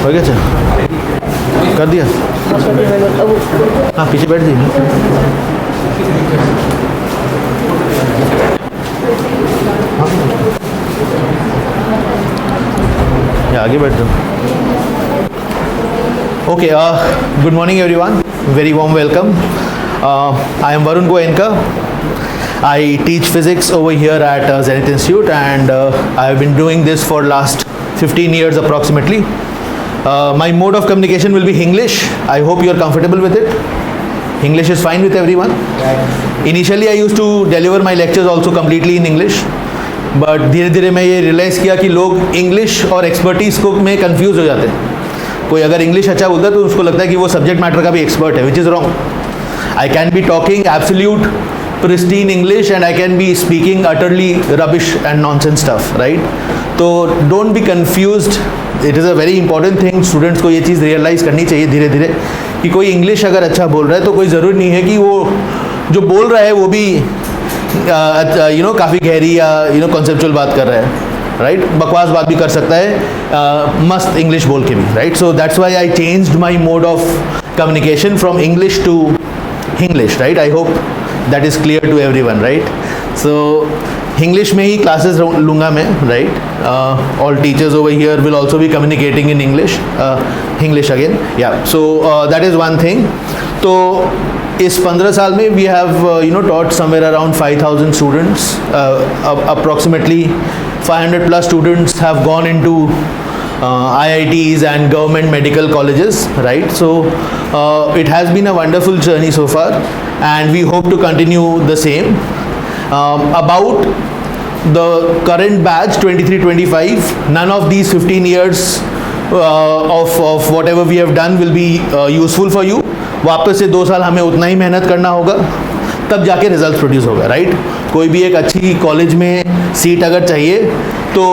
हो गया? कर दिया? हाँ, पीछे बैठ जाइए। या आगे बैठ जाओ। Okay, good morning everyone, very warm welcome. I am Varun Goenka. I teach physics over here at Zenith Institute, and I have been doing this for last 15 years approximately. My mode of communication will be English. I hope you are comfortable with it. English is fine with everyone. Initially I used to deliver my lectures also completely in English, but धीरे धीरे मैं ये realise किया कि लोग English और expertise को में कंफ्यूज हो जाते हैं. कोई अगर इंग्लिश अच्छा बोलता है तो उसको लगता है कि वो सब्जेक्ट मैटर का भी एक्सपर्ट है, which is wrong. I can be talking absolute pristine English and I can be speaking utterly rubbish and nonsense stuff, right? तो don't be confused. It is a very important thing. Students को ये चीज़ realize करनी चाहिए धीरे धीरे कि कोई English अगर अच्छा बोल रहा है तो कोई ज़रूरी नहीं है कि वो जो बोल रहा है वो भी काफ़ी गहरी या कॉन्सेप्चुअल बात कर रहा है, राइट? बकवास बात भी कर सकता है मस्त इंग्लिश बोल के भी, right? So that's why I changed my mode of communication from English to English, right? I hope that is clear to everyone, right? So English में ही classes लूँगा मैं, right? All teachers over here will also be communicating in English. English again, yeah. So that is one thing. तो इस 15 साल में we have taught somewhere around 5,000 students. Approximately 500 plus students have gone into IITs and government medical colleges, right? So it has been a wonderful journey so far, and we hope to continue the same. About the current batch 23-25, none of these 15 years of whatever we have done will be useful for you. वापस से 2 साल हमें उतना ही मेहनत करना होगा, तब जाके रिजल्ट प्रोड्यूस होगा, राइट? कोई भी एक अच्छी कॉलेज में सीट अगर चाहिए तो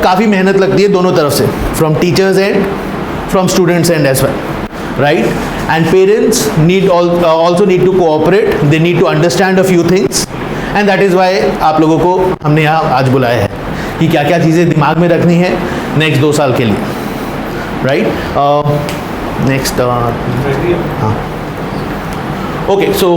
काफ़ी मेहनत लगती है दोनों तरफ से, from teachers and from students and as well, right? And parents need also need to cooperate, they need to understand a few things, and that is why आप लोगों को हमने यहाँ आज बुलाया है कि क्या क्या चीज़ें दिमाग में रखनी है नेक्स्ट 2 साल के लिए, राइट? नेक्स्ट हाँ, okay. So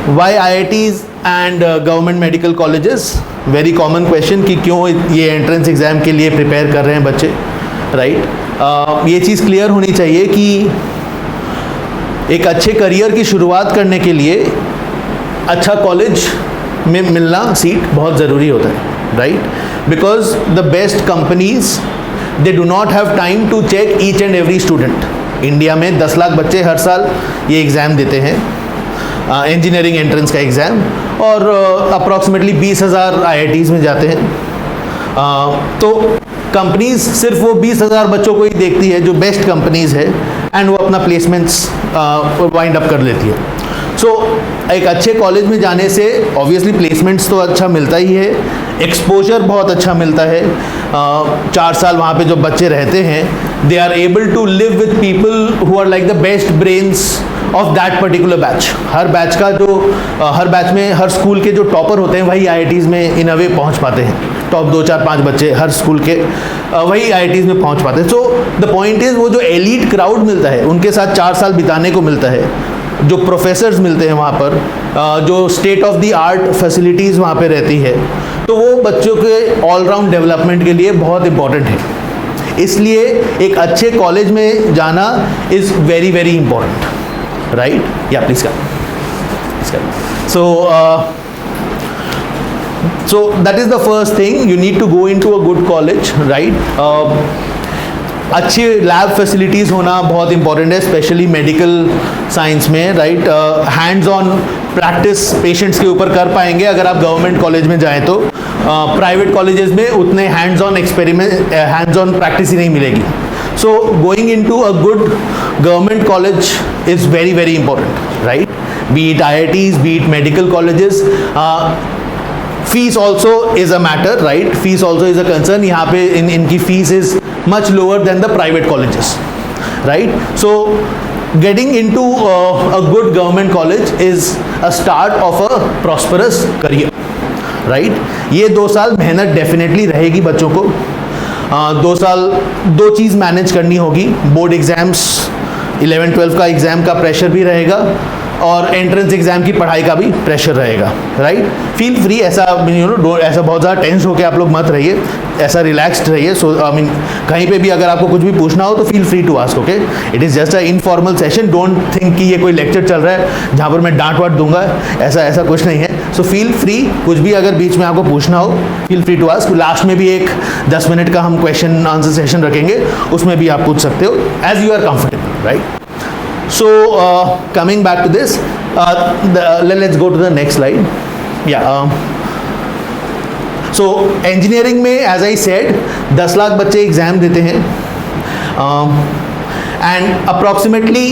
why IITs and government medical colleges? Very common question कि क्यों ये एंट्रेंस एग्ज़ाम के लिए प्रिपेयर कर रहे हैं बच्चे, राइट? ये चीज़ क्लियर होनी चाहिए कि एक अच्छे करियर की शुरुआत करने के लिए अच्छा कॉलेज में मिलना सीट बहुत ज़रूरी होता है, right? Because the best companies they do not have time to check each and every student. India में 10 लाख बच्चे हर साल ये एग्ज़ाम देते हैं, इंजीनियरिंग एंट्रेंस का एग्ज़ाम, और अप्रॉक्सीमेटली 20,000 IITs में जाते हैं. तो कंपनीज सिर्फ वो 20,000 बच्चों को ही देखती है जो बेस्ट कंपनीज है, एंड वो अपना प्लेसमेंट्स वाइंड अप कर लेती है. सो एक अच्छे कॉलेज में जाने से ऑब्वियसली प्लेसमेंट्स तो अच्छा मिलता ही है, एक्सपोजर बहुत अच्छा मिलता है. 4 साल वहाँ पे जो बच्चे रहते हैं, they are able to live with people who are like the best brains of that particular batch. हर बैच का जो हर बैच में हर स्कूल के जो टॉपर होते हैं वही IITs में इन अ वे पहुँच पाते हैं. टॉप 2, 4, 5 बच्चे हर स्कूल के वही IITs में पहुँच पाते हैं. सो द पॉइंट इज़ वो जो एलीट क्राउड मिलता है उनके साथ 4 साल बिताने को मिलता है, जो प्रोफेसर्स मिलते हैं वहाँ पर, जो state of the art facilities वहाँ पे रहती है, तो वो बच्चों के ऑलराउंड डेवलपमेंट के लिए बहुत इम्पॉर्टेंट है. इसलिए एक अच्छे कॉलेज में जाना is very very important, right? Yeah, please come. So that is the first thing. You need to go into a good college, right? अच्छी लैब फैसिलिटीज़ होना बहुत इंपॉर्टेंट है, स्पेशली मेडिकल साइंस में, right? Hands on practice patients के ऊपर कर पाएंगे अगर आप गवर्नमेंट कॉलेज में जाएं तो. प्राइवेट कॉलेजेस में उतने hands on experiment hands on practice ही नहीं मिलेगी. So going into a good government college is very very important, right? Be it IITs, be it medical colleges. Fees also is a matter, right? Fees also is a concern. यहाँ पे इनकी fees is much lower than the private colleges, right? So getting into a good government college is a start of a prosperous career, right? ये 2 साल मेहनत definitely रहेगी बच्चों को. 2 साल 2 चीज़ मैनेज करनी होगी, बोर्ड एग्ज़ाम्स 11-12 का एग्ज़ाम का प्रेशर भी रहेगा और एंट्रेंस एग्ज़ाम की पढ़ाई का भी प्रेशर रहेगा, राइट। फील फ्री, ऐसा ऐसा बहुत ज़्यादा टेंस होकर आप लोग मत रहिए, ऐसा रिलैक्स्ड रहिए। सो कहीं पे भी अगर आपको कुछ भी पूछना हो तो feel free to ask, okay. It is just a informal session, don't think कि ये कोई लेक्चर चल रहा है जहाँ पर मैं डांट वाट दूंगा, ऐसा कुछ नहीं है। सो फील फ्री, कुछ भी अगर बीच में आपको पूछना हो feel free to ask. Last में भी एक 10 मिनट का हम क्वेश्चन आंसर सेशन रखेंगे, उसमें भी आप पूछ सकते हो as you are comfortable, right. So coming back to this, let's go to the next slide. Yeah. So engineering में as I said 10 लाख बच्चे एग्ज़ाम देते हैं एंड अप्रॉक्सीमेटली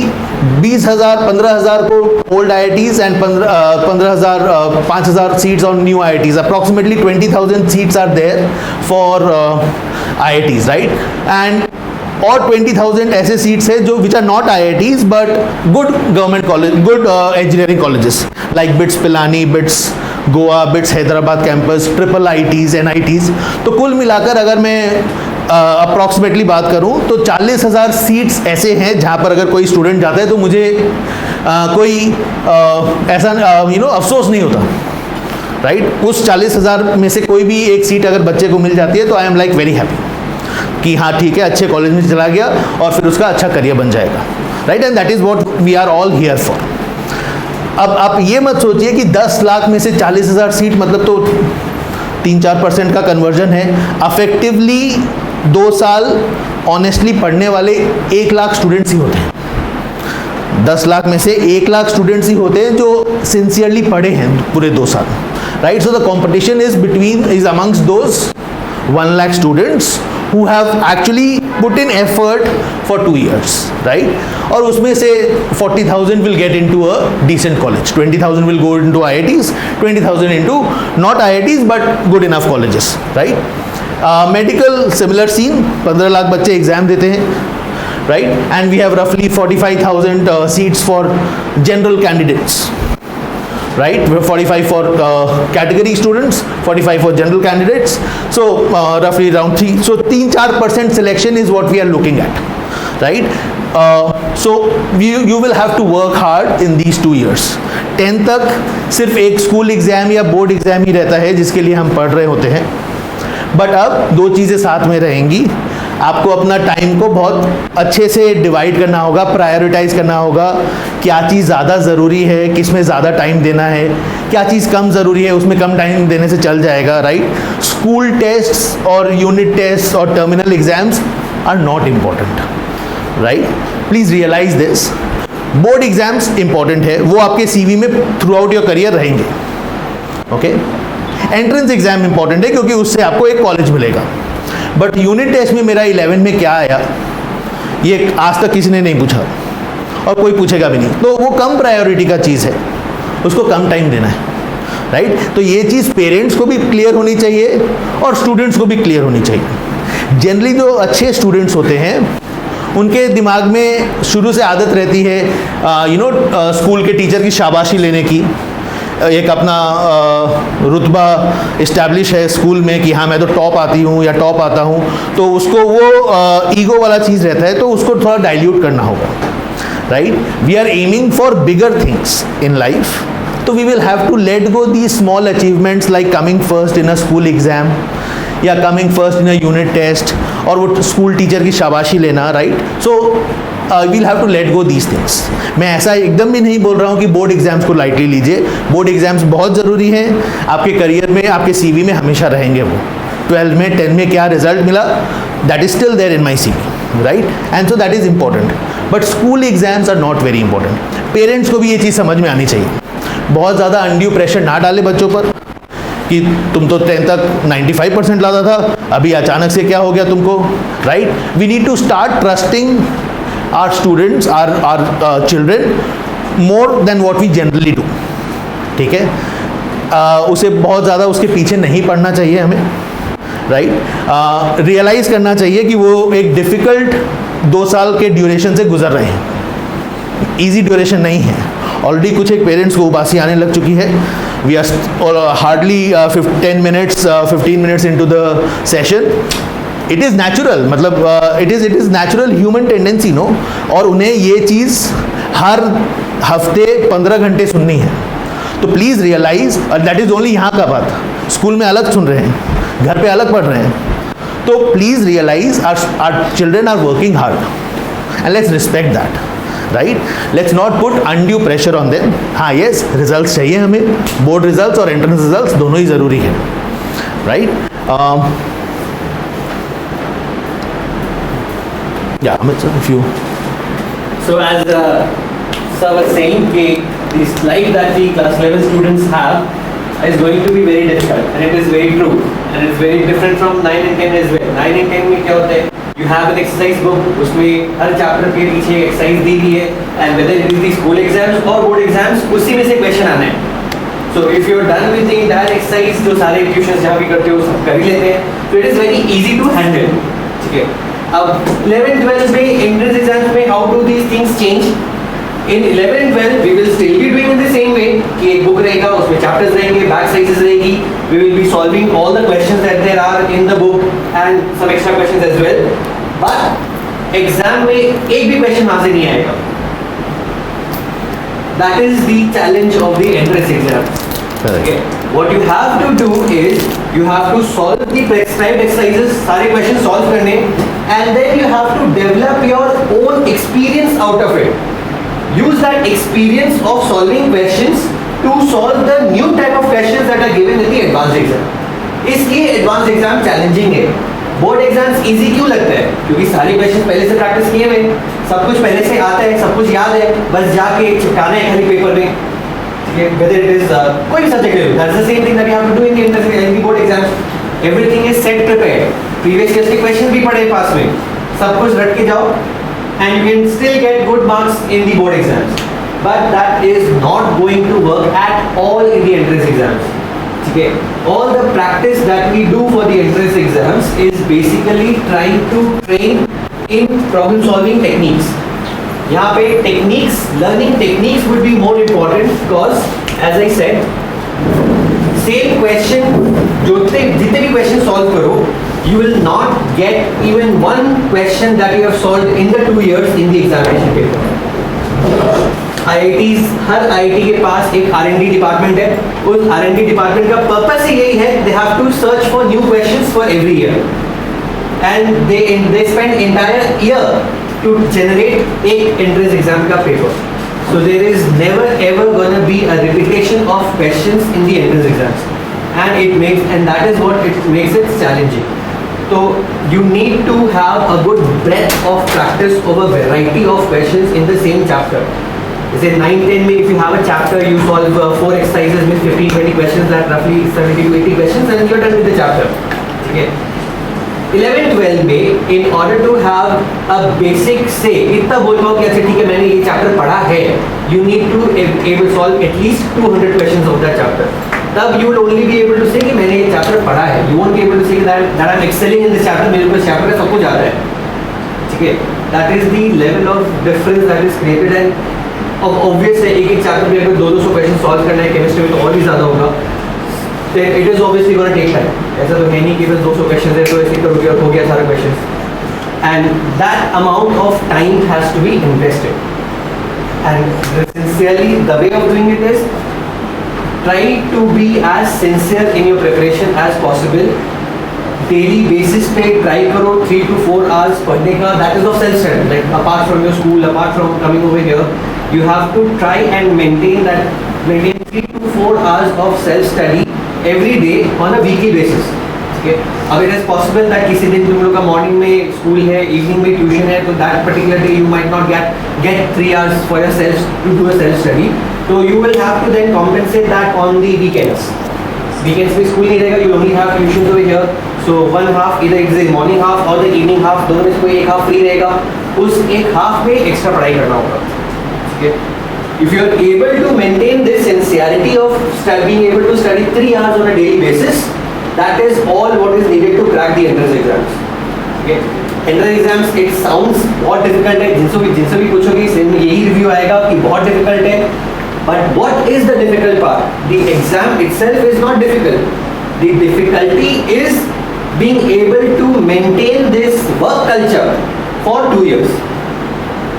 20,000 15,000 को old IITs and 15,000 5,000 seats on new IITs, approximately 20,000 seats are there for IITs, right. And और 20,000 ऐसे seats है जो which are not IITs but good government college, good engineering colleges like BITS Pilani, BITS Goa, BITS Hyderabad campus, triple IITs, NITs। तो कुल मिलाकर अगर मैं approximately बात करूं तो 40,000 सीट्स ऐसे हैं जहां पर अगर कोई स्टूडेंट जाता है तो मुझे कोई ऐसा अफसोस नहीं होता, राइट। उस 40,000 में से कोई भी एक सीट अगर बच्चे को मिल जाती है तो I am like very happy कि हाँ ठीक है, अच्छे कॉलेज में चला गया और फिर उसका अच्छा करियर बन जाएगा, right. And that is what we are all here for. अब आप ये मत सोचिए कि 10 लाख में से 40,000 सीट मतलब तो 3-4% का कन्वर्जन है। अफेक्टिवली 2 साल ऑनेस्टली पढ़ने वाले 1 लाख स्टूडेंट्स ही होते हैं। 10 लाख में से 1 लाख स्टूडेंट्स ही होते हैं जो सिंसियरली पढ़े हैं पूरे 2 साल, right. So the competition is amongst those 1 lakh students who have actually put in effort for 2 years, right? और उसमें से 40,000 will get into a decent college, 20,000 will go into IITs, 20,000 into not IITs but good enough colleges, right? Medical similar scene, 15 lakh बच्चे exam देते हैं, right? And we have roughly 45,000 seats for general candidates, right? 45 for category students, 45 for general candidates. So roughly around 3-4% selection is what we are looking at, right? So you will have to work hard in these 2 years. 10th तक सिर्फ एक school exam या board exam ही रहता है जिसके लिए हम पढ़ रहे होते हैं, बट अब 2 चीज़ें साथ में रहेंगी। आपको अपना टाइम को बहुत अच्छे से डिवाइड करना होगा, प्रायोरिटाइज करना होगा, क्या चीज़ ज़्यादा ज़रूरी है, किस में ज़्यादा टाइम देना है, क्या चीज़ कम ज़रूरी है, उसमें कम टाइम देने से चल जाएगा, राइट। स्कूल टेस्ट्स और यूनिट टेस्ट और terminal exams are not important, right. Please realise this. Board exams important है, वो आपके CV में थ्रू आउट योर करियर रहेंगे, ओके। एंट्रेंस एग्जाम इंपॉर्टेंट है क्योंकि उससे आपको एक कॉलेज मिलेगा, बट यूनिट टेस्ट में मेरा 11 में क्या आया ये आज तक किसी ने नहीं पूछा और कोई पूछेगा भी नहीं, तो वो कम प्रायोरिटी का चीज़ है, उसको कम टाइम देना है, राइट। तो ये चीज़ पेरेंट्स को भी क्लियर होनी चाहिए और स्टूडेंट्स को भी क्लियर होनी चाहिए। जनरली जो अच्छे स्टूडेंट्स होते हैं उनके दिमाग में शुरू से आदत रहती है स्कूल के टीचर की शाबाशी लेने की, एक अपना रुतबा इस्टेब्लिश है स्कूल में कि हाँ मैं तो टॉप आती हूँ या टॉप आता हूँ, तो उसको वो ईगो वाला चीज़ रहता है, तो उसको थोड़ा डाइल्यूट करना होगा, right. We are aiming for bigger things in life, तो we will have to let go the small achievements like coming first in a school exam या coming first in a unit test और वो school teacher की शाबाशी लेना, right. So we'll have to let go these things. मैं ऐसा एकदम भी नहीं बोल रहा हूँ कि बोर्ड एग्जाम्स को लाइटली लीजिए, बोर्ड एग्जाम्स बहुत ज़रूरी हैं आपके करियर में, आपके CV में हमेशा रहेंगे। वो 12 में 10 में क्या रिजल्ट मिला that is still there in my CV, right. And so that is important, but school exams are not very important. Parents को भी ये चीज़ समझ में आनी चाहिए, बहुत ज़्यादा अनड्यू प्रेशर ना डाले बच्चों पर कि तुम तो 10 तक 95% लाता था, अभी अचानक से क्या हो गया तुमको, right. We need to start trusting our students, our children more than what we generally do, ठीक है। उसे बहुत ज़्यादा उसके पीछे नहीं पड़ना चाहिए हमें, राइट। रियलाइज़ करना चाहिए कि वो एक डिफ़िकल्ट 2 साल के ड्यूरेशन से गुजर रहे हैं, ईजी ड्यूरेशन नहीं है। ऑलरेडी कुछ एक पेरेंट्स को उबासी आने लग चुकी है। We are hardly 15 minutes into the session it is natural, मतलब it is natural human tendency no, और उन्हें ये चीज़ हर हफ्ते 15 घंटे सुननी है। तो please realise, that is only यहाँ का बात, स्कूल में अलग सुन रहे हैं, घर पे अलग पढ़ रहे हैं। तो please realise our children are working hard and let's respect that, right. Let's not put undue pressure on them. हाँ यस, रिजल्ट्स चाहिए हमें, बोर्ड रिजल्ट्स और एंट्रेंस रिजल्ट्स दोनों ही ज़रूरी है, right. Yeah, if you. So as sir was saying, this life that the class 11 students have is going to be very difficult, and it is very true, and it's very different from 9 and 10 as well. 9 and 10 में क्या होता है? You have an exercise book, उसमें हर chapter के पीछे exercise दी हुई है, and whether it is the school exams or board exams, उसी में से क्वेश्चन आना है. So if you are done with the entire exercise, जो सारे ट्यूशन जहाँ भी करते हो सब कर ही लेते हैं, so it is very easy to handle. ठीक है. अब 11 12 में एंट्रेंस एग्जाम्स में how do these things change? In 11 and 12 we will still be doing in the same way कि एक बुक रहेगा, उसमें चैप्टर्स रहेंगे, बैक साइजेस रहेगी, we will be solving all the questions that there are in the book and some extra questions as well. But exam में एक भी क्वेश्चन वहां से नहीं आएगा। That is the challenge of the entrance exam. Okay. What you have to do is you have to solve the prescribed exercises, सारे questions solve करने, and then you have to develop your own experience out of it. Use that experience of solving questions to solve the new type of questions that are given in the advanced exam. इसलिए advanced exam challenging है। Board exams easy क्यों लगता है? क्योंकि सारे question पहले से practice किए हुए, सब कुछ पहले से आता है, सब कुछ याद है, बस जाके चिपकाना है खाली पेपर में। Whether it is कोई भी सब्जेक्ट ले लो, that's the same thing that you have to do in the board exams. Everything is set prepared. Previous years के क्वेश्चन भी पढ़े पास में, सब कुछ रट के जाओ, and you can still get good marks in the board exams. But that is not going to work at all in the entrance exams. ठीक है? All the practice that we do for the entrance exams is basically trying to train in problem solving techniques. यहाँ पे techniques, learning techniques would be more important because as I said same question जितने भी question solve करो you will not get even one question that you have solved in the 2 years in the examination paper. IITs, हर IIT के पास एक R&D department है। उस R&D department का पर्पस ही यही है, they have to search for new questions for every year and they spend entire year to generate एक entrance exam का paper. So there is never ever gonna be a repetition of questions in the entrance exams, and that is what it makes it challenging. So you need to have a good breadth of practice over variety of questions in the same chapter. Say 9 10 में if you have a chapter, you solve 4 exercises with 15-20 questions, that roughly 70 to 80 questions, and you're done with the chapter. Okay. 11 12 में in order to have a basic say, इतना बोल पाओ कि अच्छा ठीक है मैंने ये चैप्टर पढ़ा है, you need to able solve at least 200 questions of that chapter. तब you will only be able to say कि मैंने ये चैप्टर पढ़ा है. You won't be able to say that I'm excelling in this chapter, मेरे को इस chapter का सब कुछ आता है. ठीक है? That is the level of difference that is created, and obvious है एक चैप्टर में अगर 200 क्वेश्चन सॉल्व करना है केमिस्ट्री में तो और भी ज़्यादा होगा. Then it is obviously going to take time. ऐसा तो है नहीं कि बस 200 क्वेश्चन है तो ऐसे करोगे और हो गया सारा question. And that amount of time has to be invested. And sincerely, the way of doing it is try to be as sincere in your preparation as possible. Daily basis पे try करो 3 to 4 hours पढ़ने का. That is of self study. Like apart from your school, apart from coming over here, you have to try and maintain 3 to 4 hours of self study every day on a weekly basis. Okay? अब it is possible that किसी दिन तुम लोग का morning में school है, evening में tuition है, तो that particular day you might not get 3 hours for yourself to do a self study. So you will have to then compensate that on the weekends. Weekends में school नहीं रहेगा, you only have tuitions over here. So one half either it is morning half or the evening half, दोनों में से कोई एक half free रहेगा. उस एक हाफ में एक्स्ट्रा पढ़ाई करना होगा. Okay? If you are able to maintain this sincerity of being able to study 3 hours on a daily basis, that is all what is needed to crack the entrance exams. Okay? Entrance exams, it sounds बहुत difficult है, जिनसे भी पूछोगे यही review आएगा कि बहुत difficult है. But what is the difficult part? The exam itself is not difficult. The difficulty is being able to maintain this work culture for 2 years.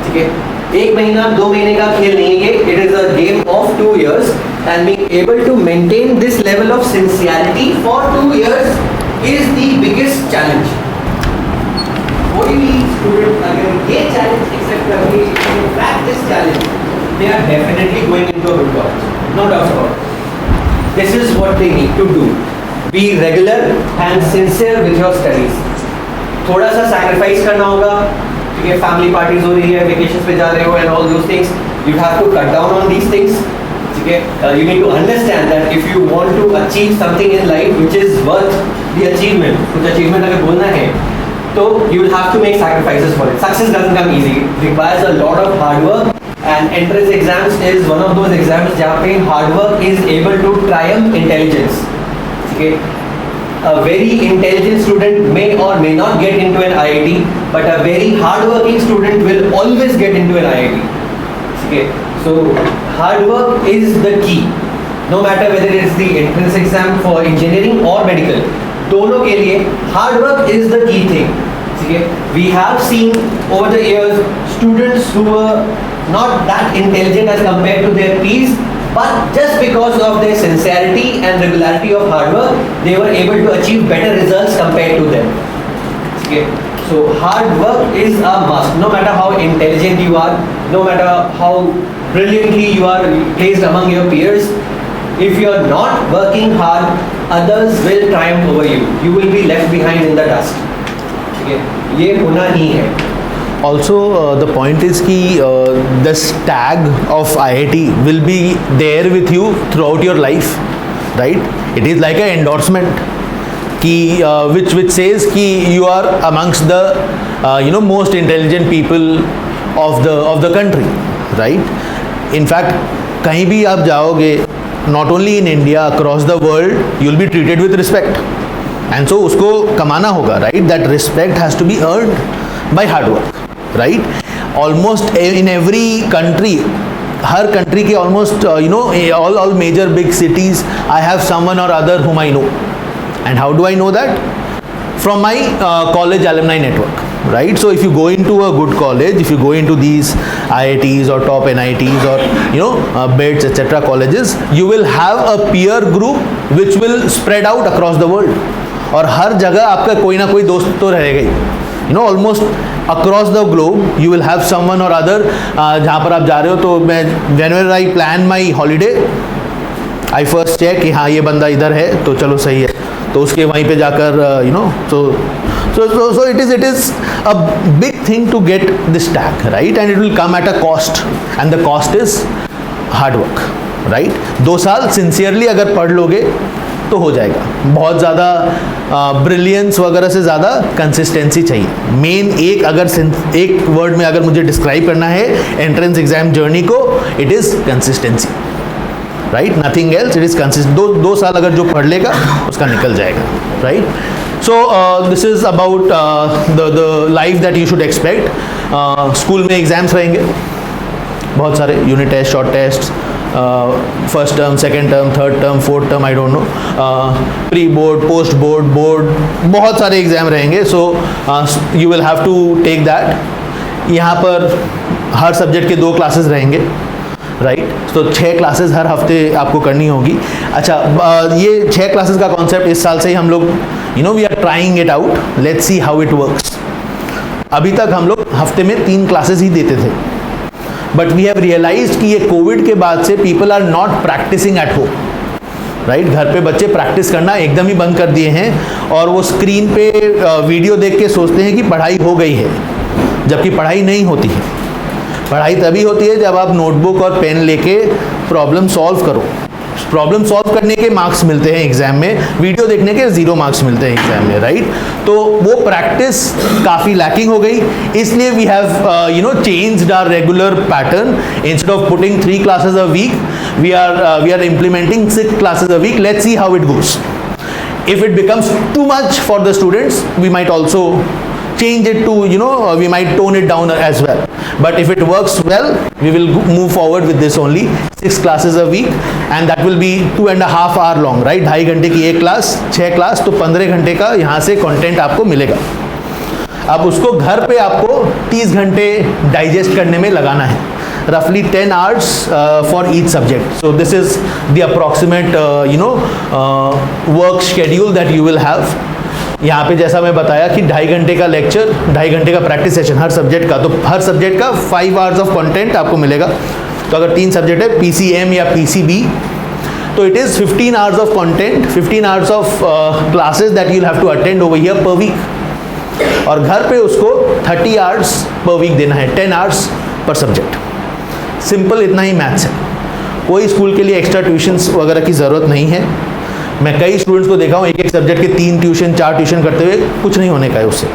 ठीक है, 1 महीना 2 महीने का खेल नहीं है, it is a game of 2 years, and being able to maintain this level of sincerity for 2 years is the biggest challenge. कोई भी स्टूडेंट अगर ये चैलेंज एक्सेप्ट करके crack this challenge, they are definitely going into a good college, no doubt about it. This is what they need to do. Be regular and sincere with your studies. थोड़ा सा sacrifice करना होगा, ठीक है, family parties हो रही है, vacations पे जा रहे हो and all those things. You have to cut down on these things. ठीक है, you need to understand that if you want to achieve something in life which is worth the achievement, कुछ achievement अगर बोलना है, तो you will have to make sacrifices for it. Success doesn't come easy. It requires a lot of hard work. And entrance exams is one of those exams जहाँ पे hard work is able to triumph intelligence. Okay, a very intelligent student may or may not get into an IIT, but a very hard-working student will always get into an IIT. Okay, so hard work is the key. No matter whether it's the entrance exam for engineering or medical, दोनों के लिए hard work is the key thing. Okay, we have seen over the years students who were not that intelligent as compared to their peers, but just because of their sincerity and regularity of hard work, they were able to achieve better results compared to them. Okay, so hard work is a must. No matter how intelligent you are, no matter how brilliantly you are placed among your peers, if you are not working hard, others will triumph over you. You will be left behind in the dust. Okay, ये होना नहीं है. Also, the point is कि this tag of IIT will be there with you throughout your life, right? It is like an endorsement कि which says कि you are amongst the most intelligent people of the country, right? In fact, कहीं भी आप जाओगे, not only in India, across the world, you will be treated with respect, and so उसको कमाना होगा, right? That respect has to be earned by hard work. Right, almost in every country, her country के almost all major big cities, I have someone or other whom I know. And how do I know that? From my college alumni network, right? So if you go into a good college, if you go into these IITs or top NITs or BITS etc. colleges, you will have a peer group which will spread out across the world. और हर जगह आपका कोई ना कोई दोस्त तो रहेगा ही. Almost across the globe you will have someone or other. जहाँ पर आप जा रहे हो, तो मैं whenever I plan my holiday, I first check कि हाँ ये बंदा इधर है तो चलो सही है, तो उसके वहीं पे जाकर so it is a big thing to get this tag, right? And it will come at a cost, and the cost is hard work, right? 2 साल sincerely अगर पढ़ लोगे तो हो जाएगा. बहुत ज़्यादा ब्रिलियंस वगैरह से ज़्यादा कंसिस्टेंसी चाहिए. मेन एक वर्ड में अगर मुझे डिस्क्राइब करना है एंट्रेंस एग्जाम जर्नी को, it is consistency, right? Nothing else, it is consistent. 2 साल अगर जो पढ़ लेगा उसका निकल जाएगा, राइट? So this is about the life that you should expect. School में एग्ज़ाम्स रहेंगे बहुत सारे, unit test, short test, first term, second term, third term, fourth term, I don't know, pre board, post board, board, बहुत सारे exam रहेंगे. So you will have to take that. यहाँ पर हर subject के 2 क्लासेस रहेंगे, राइट? तो 6 classes हर हफ्ते आपको करनी होगी. अच्छा, ये 6 क्लासेस का कॉन्सेप्ट इस साल से ही हम लोग we are trying it out. Let's see how it works. अभी तक हम लोग हफ्ते में 3 क्लासेस ही देते थे, बट वी हैव रियलाइज्ड कि ये कोविड के बाद से people are not practising at home, right? घर पे बच्चे प्रैक्टिस करना एकदम ही बंद कर दिए हैं, और वो स्क्रीन पे वीडियो देख के सोचते हैं कि पढ़ाई हो गई है, जबकि पढ़ाई नहीं होती है. पढ़ाई तभी होती है जब आप नोटबुक और पेन लेके प्रॉब्लम सॉल्व करो. प्रॉब्लम सॉल्व करने के मार्क्स मिलते हैं एग्जाम में, वीडियो देखने के 0 मार्क्स मिलते हैं एग्जाम में, राइट? तो वो प्रैक्टिस काफ़ी लैकिंग हो गई, इसलिए we have changed our regular pattern. Instead of putting 3 classes a week, we are implementing 6 classes a week. Let's see how it goes. If it becomes too much for the students, we might also change it to, we might tone it down as well. But if it works well, we will move forward with this only. 6 classes a week and that will be 2.5 hour long, right? 2.5 घंटे की एक class, 6 class, तो 15 घंटे का यहाँ से content आपको मिलेगा. अब उसको घर पे आपको 30 घंटे डाइजेस्ट करने में लगाना है. Roughly 10 hours for each subject. So this is the approximate, work schedule that you will have. यहाँ पे जैसा मैं बताया कि 2.5 घंटे का लेक्चर, 2.5 घंटे का प्रैक्टिस सेशन हर सब्जेक्ट का, तो हर सब्जेक्ट का 5 hours ऑफ कंटेंट आपको मिलेगा. तो अगर 3 सब्जेक्ट है PCM या PCB, तो it is 15 hours of content, 15 hours of classes that you will have to attend over here per week. और घर पे उसको 30 hours पर वीक देना है, 10 hours पर सब्जेक्ट. सिंपल इतना ही मैथ्स है. कोई स्कूल के लिए एक्स्ट्रा ट्यूशन्स वगैरह की ज़रूरत नहीं है. मैं कई स्टूडेंट्स को देखा हूँ एक सब्जेक्ट के 3 ट्यूशन 4 ट्यूशन करते हुए, कुछ नहीं होने का है उससे.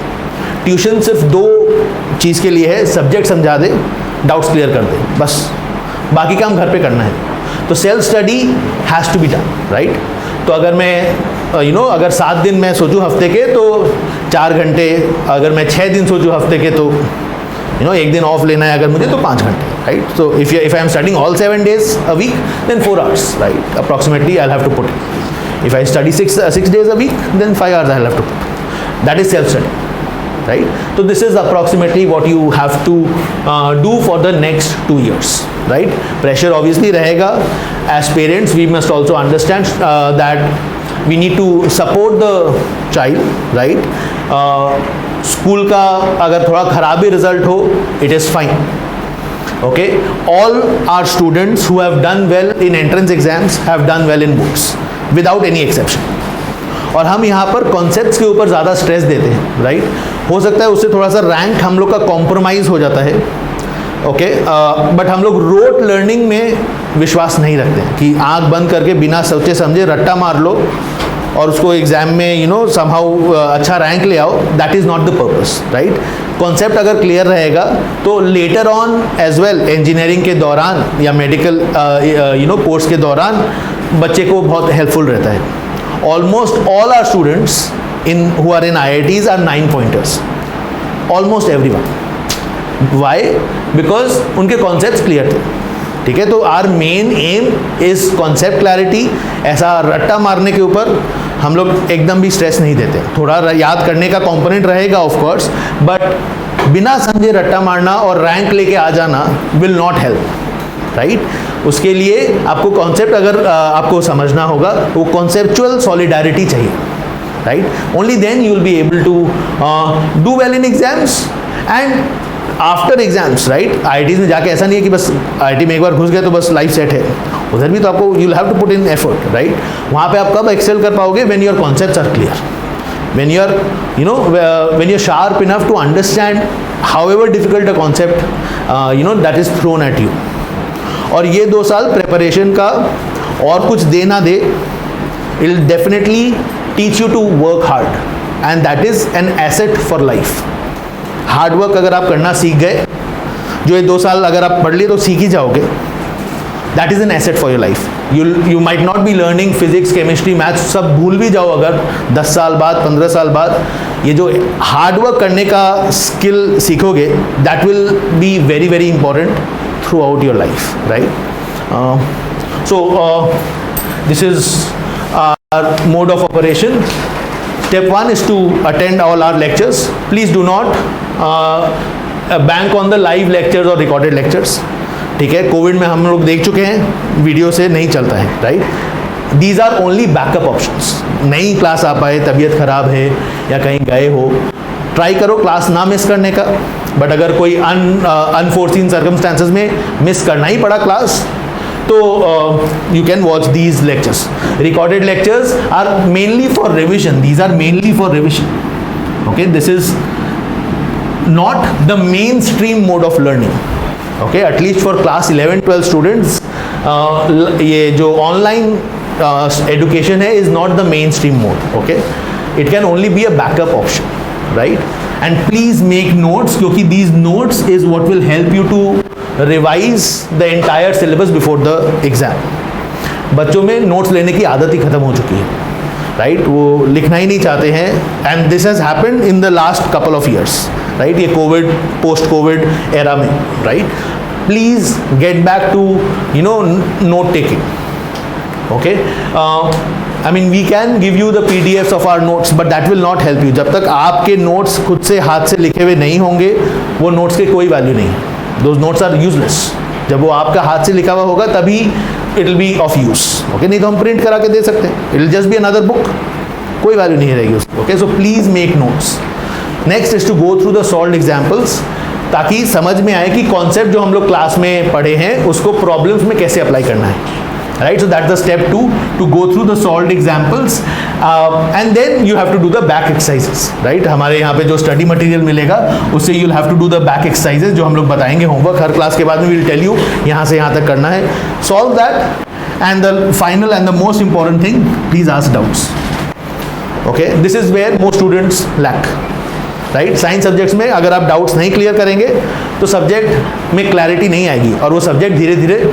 ट्यूशन सिर्फ 2 चीज़ के लिए है, सब्जेक्ट समझा दे, डाउट्स क्लियर कर दे, बस. बाकी काम घर पे करना है. तो self study has to be done, right. तो अगर मैं अगर 7 दिन मैं सोचूँ हफ्ते के तो 4 घंटे, अगर मैं 6 दिन सोचूँ हफ्ते के तो एक दिन ऑफ लेना है अगर मुझे, तो 5 घंटे, right? So if I am studying all 7 days a week, then 4 hours, right? Approximately I'll have to put it. If I study 6 days a week, then 5 hours I'll have to put. That is self-study, right? So this is approximately what you have to do for the next 2 years, right? Pressure obviously रहेगा. As parents, we must also understand that we need to support the child, right? School का अगर थोड़ा ख़राब भी result हो, it is fine. Okay, all our students who have done well in entrance exams have done well in boards without any exception. और हम यहाँ पर कॉन्सेप्ट्स के ऊपर ज़्यादा स्ट्रेस देते हैं, राइट. हो सकता है उससे थोड़ा सा रैंक हम लोग का कॉम्प्रोमाइज़ हो जाता है. ओके, बट हम लोग रोट लर्निंग में विश्वास नहीं रखते हैं कि आंख बंद करके बिना सोचे समझे रट्टा मार लो और उसको एग्जाम में समहाउ अच्छा रैंक ले आओ. That is not the purpose, right. Concept अगर क्लियर रहेगा तो later on as well engineering के दौरान या मेडिकल कोर्स के दौरान बच्चे को बहुत हेल्पफुल रहता है. Almost all our students who are in IITs are 9 pointers. Almost everyone. Why? Because उनके कॉन्सेप्ट्स क्लियर थे. ठीक है, तो our main aim is concept clarity. ऐसा रट्टा मारने के ऊपर हम लोग एकदम भी स्ट्रेस नहीं देते. थोड़ा याद करने का कंपोनेंट रहेगा ऑफ कोर्स, बट बिना समझे रट्टा मारना और रैंक लेके आ जाना विल नॉट हेल्प, राइट. उसके लिए आपको कॉन्सेप्ट अगर आपको समझना होगा, वो कॉन्सेप्चुअल सॉलिडारिटी चाहिए, right. Only then you will be able to do well in exams and after exams, right. IITs में जाके ऐसा नहीं है कि बस IIT में एक बार घुस गए तो बस लाइफ सेट है. उधर भी तो आपको you will have to put in effort, right. वहाँ पे आप कब एक्सेल कर पाओगे? When your concepts are clear, when you are when you are sharp enough to understand however difficult a concept that is thrown at you. और ये 2 साल preparation का और कुछ दे ना दे, it will definitely teach you to work hard and that is an asset for life. Hard work अगर आप करना सीख गए, जो ये 2 साल अगर आप पढ़ लिए तो सीख ही जाओगे. That is an asset for your life. You might not be learning physics, chemistry, maths, सब भूल भी जाओ अगर 10 साल बाद, 15 साल बाद. ये जो हार्ड वर्क करने का स्किल सीखोगे, that will be very very important throughout your life, right. So this is our mode of operation. Step 1 is to attend all our lectures. Please do not bank on the live lectures or recorded lectures. ठीक है, Covid में हम लोग देख चुके हैं, video से नहीं चलता है, राइट. These are only backup options. नई क्लास आ पाए, तबीयत ख़राब है या कहीं गए हो, ट्राई करो क्लास ना मिस करने का. बट अगर कोई अनफोर्सिन सर्कमस्टांसेस में मिस करना ही पड़ा क्लास, तो you can watch these lectures. Recorded lectures are mainly for revision. These are mainly for revision. Okay, this is not the mainstream mode of learning. Okay, at least for class 11-12 students, ये जो online education है is not the mainstream mode. Okay, it can only be a backup option, right? And please make notes, क्योंकि these notes is what will help you to revise the entire syllabus before the exam. बच्चों में notes लेने की आदत ही ख़त्म हो चुकी है. राइट, वो लिखना ही नहीं चाहते हैं, and this has happened in the last couple of years, right, ये कोविड पोस्ट कोविड एरा में, right. Please get back to note taking. Okay, I mean we can give you the PDFs of our notes, but that will not help you. जब तक आपके notes खुद से हाथ से लिखे हुए नहीं होंगे, वो notes की कोई वैल्यू नहीं है. Those notes are useless. जब वो आपका हाथ से लिखा हुआ होगा तभी it will be of use. Okay, नहीं तो हम प्रिंट करा के दे सकते हैं. It will just be another book. कोई वैल्यू नहीं रहेगी उसकी. Okay, so please make notes. Next is to go through the solved examples, ताकि समझ में आए कि कॉन्सेप्ट जो हम लोग क्लास में पढ़े हैं उसको प्रॉब्लम्स में कैसे अप्लाई करना है. Right, so that's the step 2, to go through the solved examples, and then you have to do the back exercises, right. हमारे यहाँ पे जो स्टडी मटेरियल मिलेगा उससे you'll have to do the back exercises जो हम लोग बताएंगे होमवर्क हर क्लास के बाद में. we'll tell you यहाँ से यहाँ तक करना है. solve that, and the final and the most important thing, please ask doubts. Okay, this is where most students lack, right. Science subjects में अगर आप डाउट्स नहीं क्लियर करेंगे तो सब्जेक्ट में क्लैरिटी नहीं आएगी और वो सब्जेक्ट धीरे धीरे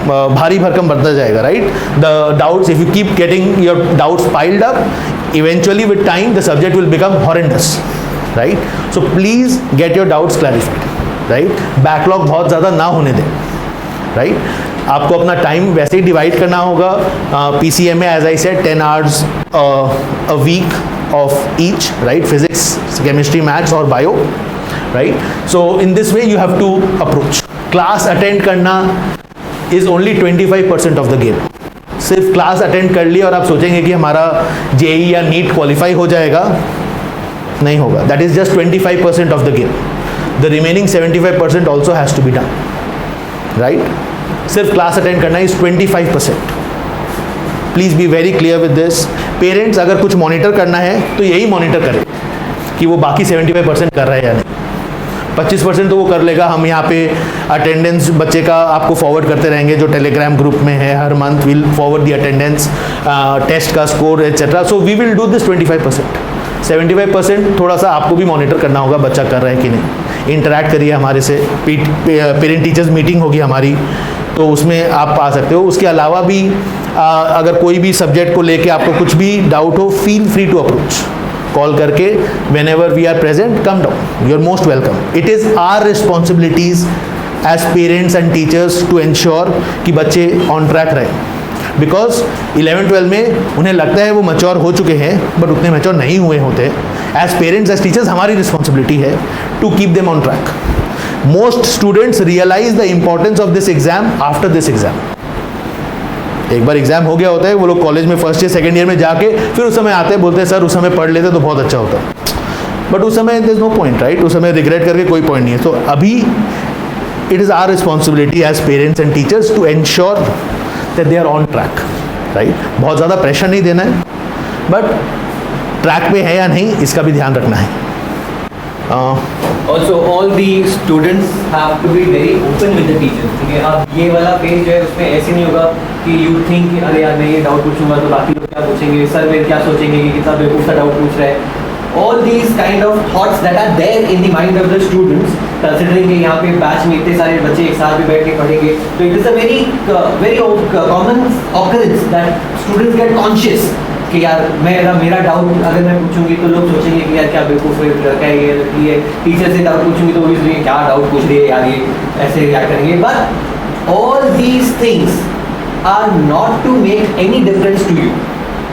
भारी भरकम बढ़ता जाएगा, right. The doubts, if you keep getting your doubts piled up, eventually with time the subject will become horrendous, right. So please get your doubts clarified, right. Backlog बहुत ज़्यादा ना होने दें, राइट. आपको अपना टाइम वैसे ही डिवाइड करना होगा. PCM में as I said 10 hours a week of each, right. Physics, chemistry, maths और bio, right. So in this way you have to approach. Class attend करना is only 25% of the game. सिर्फ class attend कर लिया और आप सोचेंगे कि हमारा JEE या नीट क्वालिफाई हो जाएगा, नहीं होगा. That is just 25% of the game. The remaining 75% also has to be done, right. सिर्फ क्लास अटेंड करना is 25%. Please be very clear with this. Parents अगर कुछ मॉनिटर करना है तो यही मॉनिटर करें कि वो बाकी 75% कर रहे हैं या नहीं. 25% तो वो कर लेगा. हम यहाँ पे अटेंडेंस बच्चे का आपको फॉरवर्ड करते रहेंगे जो टेलीग्राम ग्रुप में है. हर month will forward the attendance, test का score etcetera. So we will do this 25%. 75% थोड़ा सा आपको भी मॉनिटर करना होगा बच्चा कर रहा है कि नहीं. इंटरेक्ट करिए हमारे से. पेरेंट टीचर्स मीटिंग होगी हमारी, तो उसमें आप आ सकते हो. उसके अलावा भी अगर कोई भी सब्जेक्ट को लेके आपको कुछ भी डाउट हो, feel free to approach. Call करके whenever we are present, come down. You're most welcome. It is our responsibilities as parents and teachers to ensure कि बच्चे on track रहे. Because 11-12 में उन्हें लगता है वो मैच्योर हो चुके हैं, बट उतने मैच्योर नहीं हुए होते. As parents, as teachers, हमारी रिस्पॉन्सिबिलिटी है to keep them on track. Most students realize the importance of this exam after this exam. एक बार एग्जाम हो गया होता है, वो लोग कॉलेज में फर्स्ट ईयर सेकंड ईयर में जाके फिर उस समय आते हैं, बोलते हैं सर उस समय पढ़ लेते तो बहुत अच्छा होता. बट उस समय there is no point, right. उस समय रिग्रेट करके कोई पॉइंट नहीं है. तो अभी it is our responsibility as parents and teachers to ensure that they are on track, right. बहुत ज़्यादा प्रेशर नहीं देना है, बट ट्रैक पे है या नहीं इसका भी ध्यान रखना है. Also, all the students have to be very open with the teachers. ठीक है, अब ये वाला पेज जो है उसमें ऐसे नहीं होगा कि you think कि अरे यार मैं ये डाउट पूछूंगा तो बाकी लोग क्या पूछेंगे, सर मेरे क्या सोचेंगे कि कितना बेवकूफ़ सा डाउट पूछ रहा है. All these kind of thoughts that are there in the mind of the students, considering कि यहाँ पे बैच में इतने सारे बच्चे एक साथ भी बैठ के पढ़ेंगे, तो it is a very common occurrence that students get conscious कि यार मेरा डाउट अगर मैं पूछूंगी तो लोग सोचेंगे कि यार क्या बेवकूफ़ है लड़का है ये लड़की है. टीचर से डाउट पूछूंगी तो वो भी सोचेंगे क्या डाउट पूछ रही है यार, ये ऐसे क्या करेंगे. But all these things are not to make any difference to you.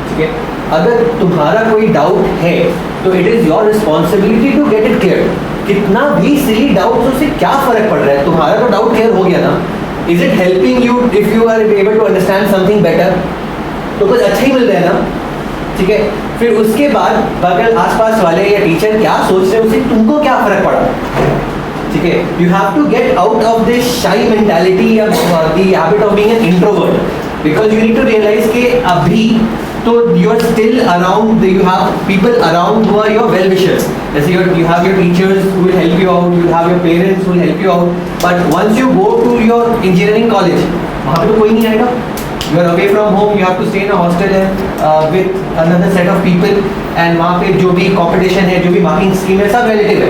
ठीक है, अगर तुम्हारा कोई डाउट है तो it is your responsibility to get it clear. कितना भी सिली डाउट उससे क्या फ़र्क पड़ रहा है, तुम्हारा तो डाउट क्लियर हो गया ना. Is it helping you if you are able to understand something better, तो कुछ अच्छा ही मिल रहा है ना. ठीक है, फिर उसके बाद बगल आसपास वाले या टीचर क्या सोच रहे हैं उससे तुमको क्या फ़र्क पड़ा. ठीक है, you have to get out of this shy mentality या the habit of being an introvert, because you need to realize कि अभी तो you are still around, you have people around who are your well wishers. जैसे you have your teachers who will help you out, you have your parents who will help you out. But once you go to your engineering college, वहाँ पे तो कोई नहीं आएगा. You are away from home, you have to stay in a hostel with another set of people, and वहाँ पे जो भी competition है, जो भी marking scheme है, सब relative है.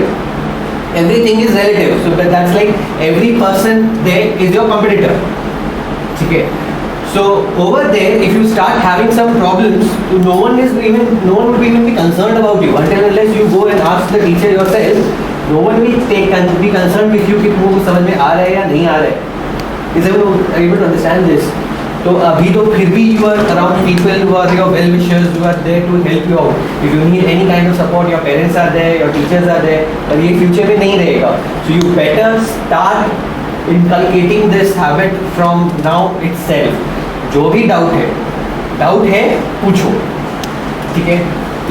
Everything is relative, so that's like every person there is your competitor. ठीक है, So over there, if you start having some problems, no one would even be concerned about you until unless you go and ask the teacher yourself. No one will be concerned with you कि तुमको समझ में आ रहा है या नहीं आ रहा है. Is everyone able to understand this? तो अभी तो फिर भी you are around people who are your well wishers, who are there to help you out. If you need any kind of support, your parents are there, your teachers are there. पर ये future में नहीं रहेगा. So you better start inculcating this habit from now itself. जो भी doubt है पूछो, ठीक है.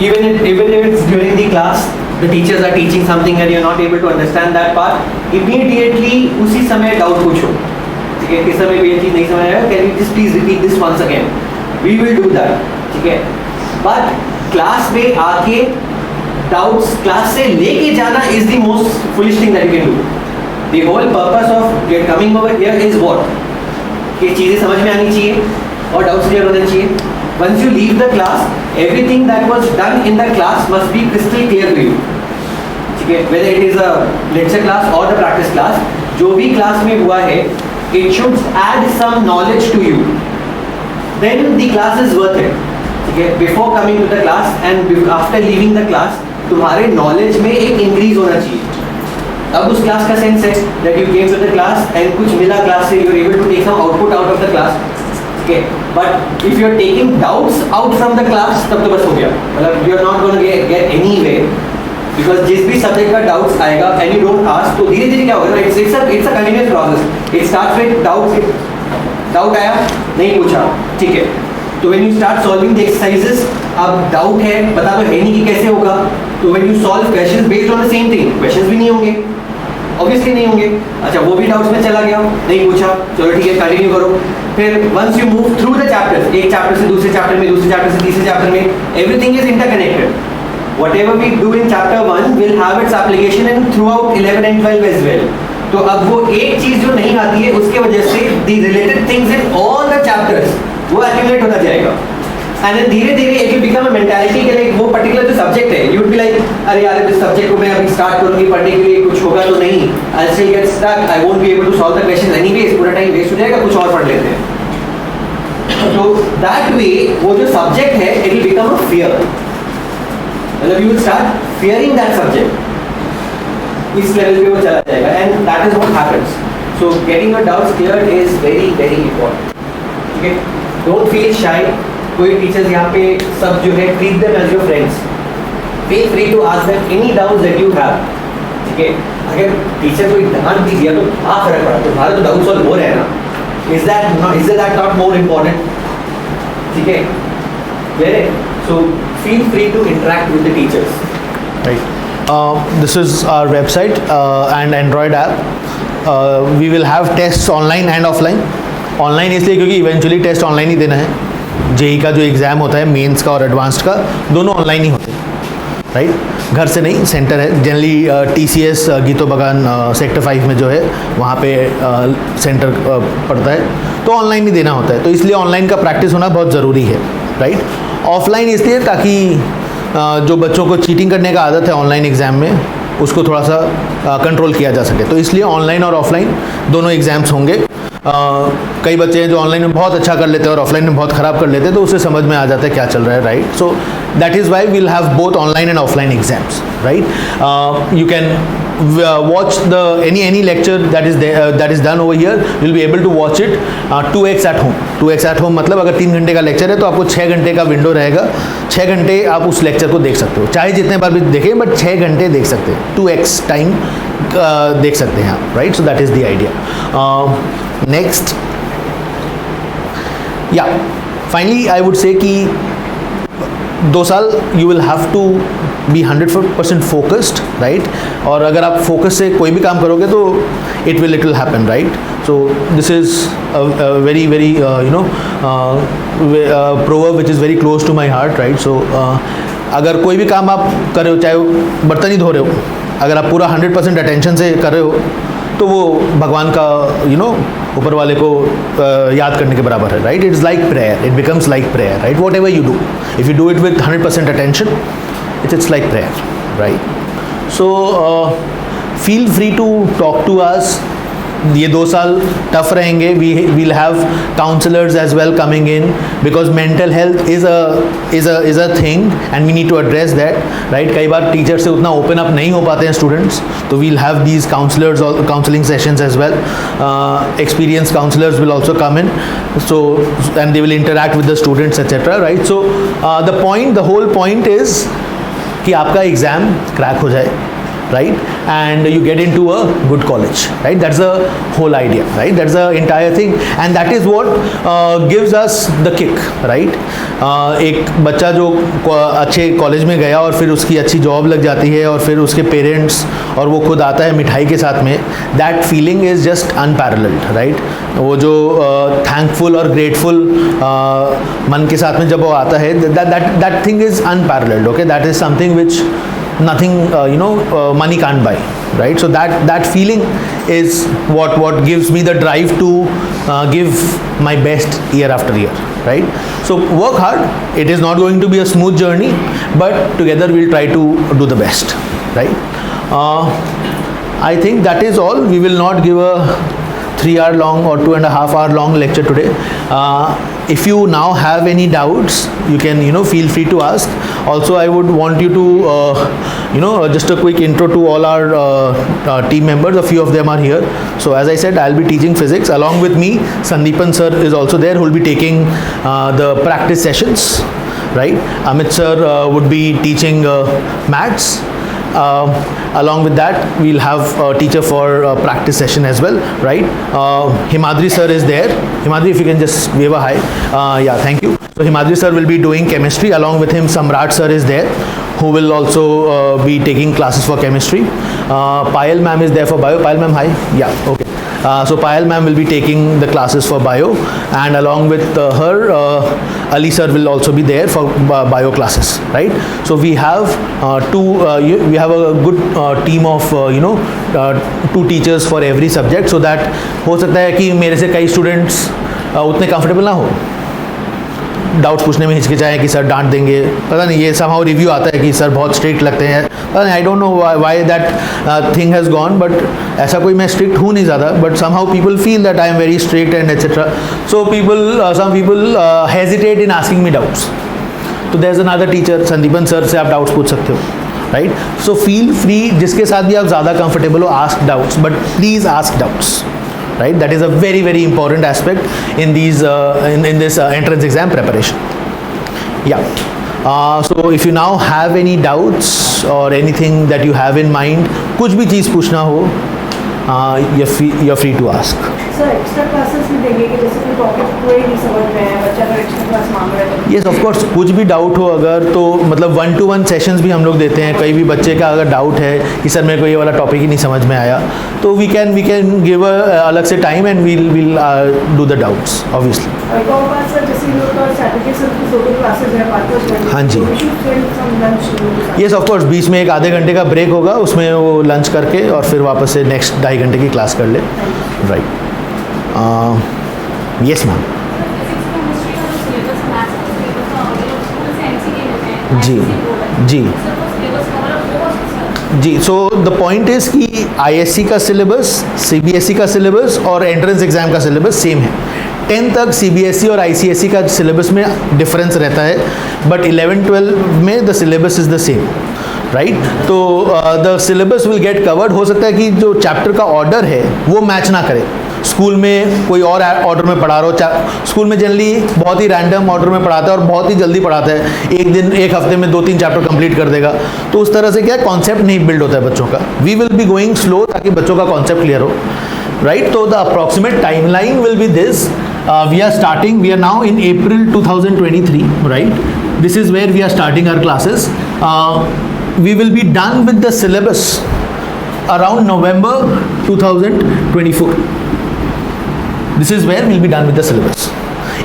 Even if it's during the class, the teachers are teaching something and you're not able to understand that part, immediately उसी समय doubt पूछो. ठीक है, किस समय भी ये चीज़ नहीं समझ आया, can you just please repeat this once again. We will do that, ठीक है. बट क्लास में आके डाउट्स क्लास से लेके जाना is the most foolish thing that you can do. The whole purpose of coming over here is what, कि चीज़ें समझ में आनी चाहिए और डाउट्स क्लियर होने चाहिए. Once you leave the class, everything that was done in the class must be crystal clear to you. ठीक है, whether it is a lecture class और द प्रैक्टिस क्लास, जो भी क्लास में हुआ है, it should add some knowledge to you, then the class is worth it. ठीक है, before coming to the class and after leaving the class, तुम्हारे knowledge में एक increase होना चाहिए. अब उस क्लास का सेंस है that you came to the class and कुछ मिला क्लास से, you are able to take some output out of the class. ठीक है, but if you are taking doubts out from the class, तब तो बस हो गया. मतलब you are not going to get anywhere. Because जिस भी सब्जेक्ट का डाउट्स आएगा एंड यू डोंट आस्क, तो धीरे धीरे क्या होगा, it's a continuous process. It starts with doubt आया, नहीं पूछा, ठीक है. तो when you start solving the exercises, अब डाउट है, पता तो है नहीं कि कैसे होगा. तो when you solve questions based on the same thing, questions भी नहीं होंगे, ऑब्वियसली नहीं होंगे. अच्छा, वो भी डाउट्स में चला गया, नहीं पूछा, चलो ठीक है, कंटिन्यू करो. फिर once you move through the chapters, एक चैप्टर से दूसरे चैप्टर में, दूसरे चैप्टर से तीसरे चैप्टर में, everything is interconnected. Whatever we do in chapter 1 will have its application in throughout 11 and 12 as well. तो अब वो एक चीज जो नहीं आती है, उसके वजह से the related things in all the chapters वो accumulate होता जाएगा. And then धीरे धीरे it will become a mentality कि like वो particular जो subject है, you would be like, अरे यार इस subject को मैं अभी start करूँगी पढ़ने के लिए, कुछ होगा तो नहीं, I'll still get stuck, I won't be able to solve the questions anyways, पूरा time waste हो जाएगा, कुछ और पढ़ लेते हैं. तो that way वो जो subject है, it will become a fear. मतलब you will start fearing that subject. इस लेवल पे वो चला जाएगा, and that is what happens. So getting your doubts cleared is very very important. ठीक है, don't feel shy. कोई टीचर्स यहाँ पे सब जो है, treat them as your friends. Feel free to ask them any doubts that you have. ठीक है, अगर टीचर कोई डांट भी दिया तो क्या फर्क पड़ा, तुम्हारा तो डाउट सॉल्व हो रहा है ना. Is that not more important? ठीक है, very. So feel free to interact with the teachers. Right. This is our website and Android app. We will have tests online and offline. Online इसलिए क्योंकि eventually test online ही देना है. JEE का जो exam होता है, मेंस का और एडवांस्ड का, दोनों ऑनलाइन ही होते हैं. राइट, घर से नहीं, सेंटर है जनरली TCS गीतो बगान सेक्टर 5 में जो है, वहाँ पे सेंटर पड़ता है, तो ऑनलाइन ही देना होता है. तो इसलिए ऑनलाइन का प्रैक्टिस होना बहुत ज़रूरी है. राइट, ऑफलाइन इसलिए ताकि जो बच्चों को चीटिंग करने का आदत है ऑनलाइन एग्ज़ाम में, उसको थोड़ा सा कंट्रोल किया जा सके. तो इसलिए ऑनलाइन और ऑफलाइन दोनों एग्ज़ाम्स होंगे. कई बच्चे हैं जो ऑनलाइन में बहुत अच्छा कर लेते हैं और ऑफलाइन में बहुत ख़राब कर लेते हैं, तो उससे समझ में आ जाता है क्या चल रहा है. Right, so that is why we'll have both online and offline exams. Right, you can watch any lecture that is done over here. You'll be able to watch it 2x at home. 2x at home मतलब अगर 3 घंटे का lecture है तो आपको 6 घंटे का window रहेगा. 6 घंटे आप उस लेक्चर को देख सकते हो, चाहे जितने बार भी देखें, बट 6 घंटे देख सकते हैं. 2x टाइम देख सकते हैं आप. Right, so that is the idea. Next, या फाइनली आई वुड से कि 2 साल you will have to be 100% focused. Right, और अगर आप फोकस से कोई भी काम करोगे तो it will happen. Right, so this is very very proverb which is very close to my heart. Right, सो अगर कोई भी काम आप कर रहे हो, चाहे बर्तन ही धो रहे हो, अगर आप पूरा 100% अटेंशन से कर रहे हो, तो वो भगवान का ऊपर वाले को याद करने के बराबर है. Right, it is like prayer, it becomes like prayer. Right, what ever you do, if you do it with 100% attention, it's like prayer. Right, so feel free to talk to us ये 2 साल tough रहेंगे. We will have counsellors as well coming in because mental health is a thing and we need to address that, right. कई बार teacher से उतना open up नहीं हो पाते हैं स्टूडेंट्स, तो वील हैव दीज काउंसलर्स और counselling sessions as well. Experienced counselors will also come in, so and they will interact with the students etc, right. So the whole point is कि आपका exam crack हो जाए, right, and you get into a good college, right. That's the whole idea, right. That's the entire thing and that is what gives us the kick, right. एक बच्चा जो अच्छे college में गया और फिर उसकी अच्छी जॉब लग जाती है और फिर उसके पेरेंट्स और वो खुद आता है मिठाई के साथ में, that feeling is just unparalleled, right. वो जो थैंकफुल और ग्रेटफुल मन के साथ में जब वो आता है, that thing is unparalleled. Okay, that is something which nothing money can't buy, right. So that feeling is what gives me the drive to give my best year after year, right. So work hard. It is not going to be a smooth journey, but together we'll try to do the best, right. I think that is all. We will not give a 3-hour long or 2.5-hour long lecture today. If you now have any doubts, you can feel free to ask. Also, I would want you to just a quick intro to all our team members. A few of them are here. So as I said, I'll be teaching physics. Along with me, Sandeepan sir is also there, who will be taking the practice sessions, right. Amit sir would be teaching maths. Along with that, we'll have a teacher for practice session as well, right. Himadri sir is there. Himadri, if you can just wave a hi. Yeah, thank you. So Himadri sir will be doing chemistry. Along with him, Samrat sir is there, who will also be taking classes for chemistry. Payal ma'am is there for bio. Payal ma'am, hi. Yeah, okay. So Payal ma'am will be taking the classes for bio, and along with her, Ali sir will also be there for bio classes, right. So we have we have a good team of 2 teachers for every subject, so that हो सकता है कि मेरे से कई students उतने comfortable ना हो, डाउट्स पूछने में हिचकिचाएं कि सर डांट देंगे, पता नहीं, ये समहाउ रिव्यू आता है कि सर बहुत स्ट्रिक्ट लगते हैं, पता नहीं, I don't know why that thing has gone, but ऐसा कोई मैं स्ट्रिक्ट हूँ नहीं ज़्यादा, but somehow people feel that I am very strict and etcetera. So some people hesitate in asking me doubts. तो there is another teacher, Sandipan sir से आप doubts पूछ सकते हो, राइट. सो फील फ्री, जिसके साथ भी आप ज़्यादा कंफर्टेबल हो, ask doubts, but please ask doubts, right. That is a very very important aspect in these in this entrance exam preparation. Yeah. So if you now have any doubts or anything that you have in mind, कुछ भी चीज़ पूछना हो, you're free to ask. Sir extra classes भी देंगे कि जैसे कोई topic कोई नहीं समझ में आया, बच्चा अगर एक्स्ट्रा क्लास मांग रहा है तो? Yes, of course. कुछ भी डाउट हो अगर, तो मतलब 1-to-1 सेशंस भी हम लोग देते हैं. कई भी बच्चे का अगर डाउट है कि सर मेरे को ये वाला टॉपिक ही नहीं समझ में आया, तो वी कैन गिव अलग से time and will do the doubts obviously. और एक और बात सर, जैसे लोग का सैटरडे संडे 2 क्लासेस है, 5 हाँ जी. लंच. Yes, of course. बीच में एक आधे घंटे का ब्रेक होगा, उसमें वो लंच करके और फिर वापस से नेक्स्ट 2.5 घंटे की क्लास कर ले, राइट. Yes ma'am. जी जी जी. सो द पॉइंट इज़ कि आईएससी का सिलेबस, सीबीएसई का सिलेबस और एंट्रेंस एग्ज़ाम का सिलेबस सेम है. 10 तक सीबीएसई और आईसीएसई का सिलेबस में डिफरेंस रहता है, बट 11-12 में the syllabus is the same, right. तो the syllabus will get covered. हो सकता है कि जो चैप्टर का ऑर्डर है वो मैच ना करे. स्कूल में कोई और ऑर्डर में पढ़ा रहा हो, स्कूल में जनरली बहुत ही रैंडम ऑर्डर में पढ़ाता है और बहुत ही जल्दी पढ़ाता है, एक हफ्ते में 2-3 चैप्टर कंप्लीट कर देगा. तो उस तरह से क्या कॉन्सेप्ट नहीं बिल्ड होता है बच्चों का. We will be going slow ताकि बच्चों का कॉन्सेप्ट क्लियर हो, राइट. तो the approximate timeline will be this. We are now in April 2023, right. This is where we are starting our classes. We will be done with the syllabus around November 2024. This is where will be done with the syllabus.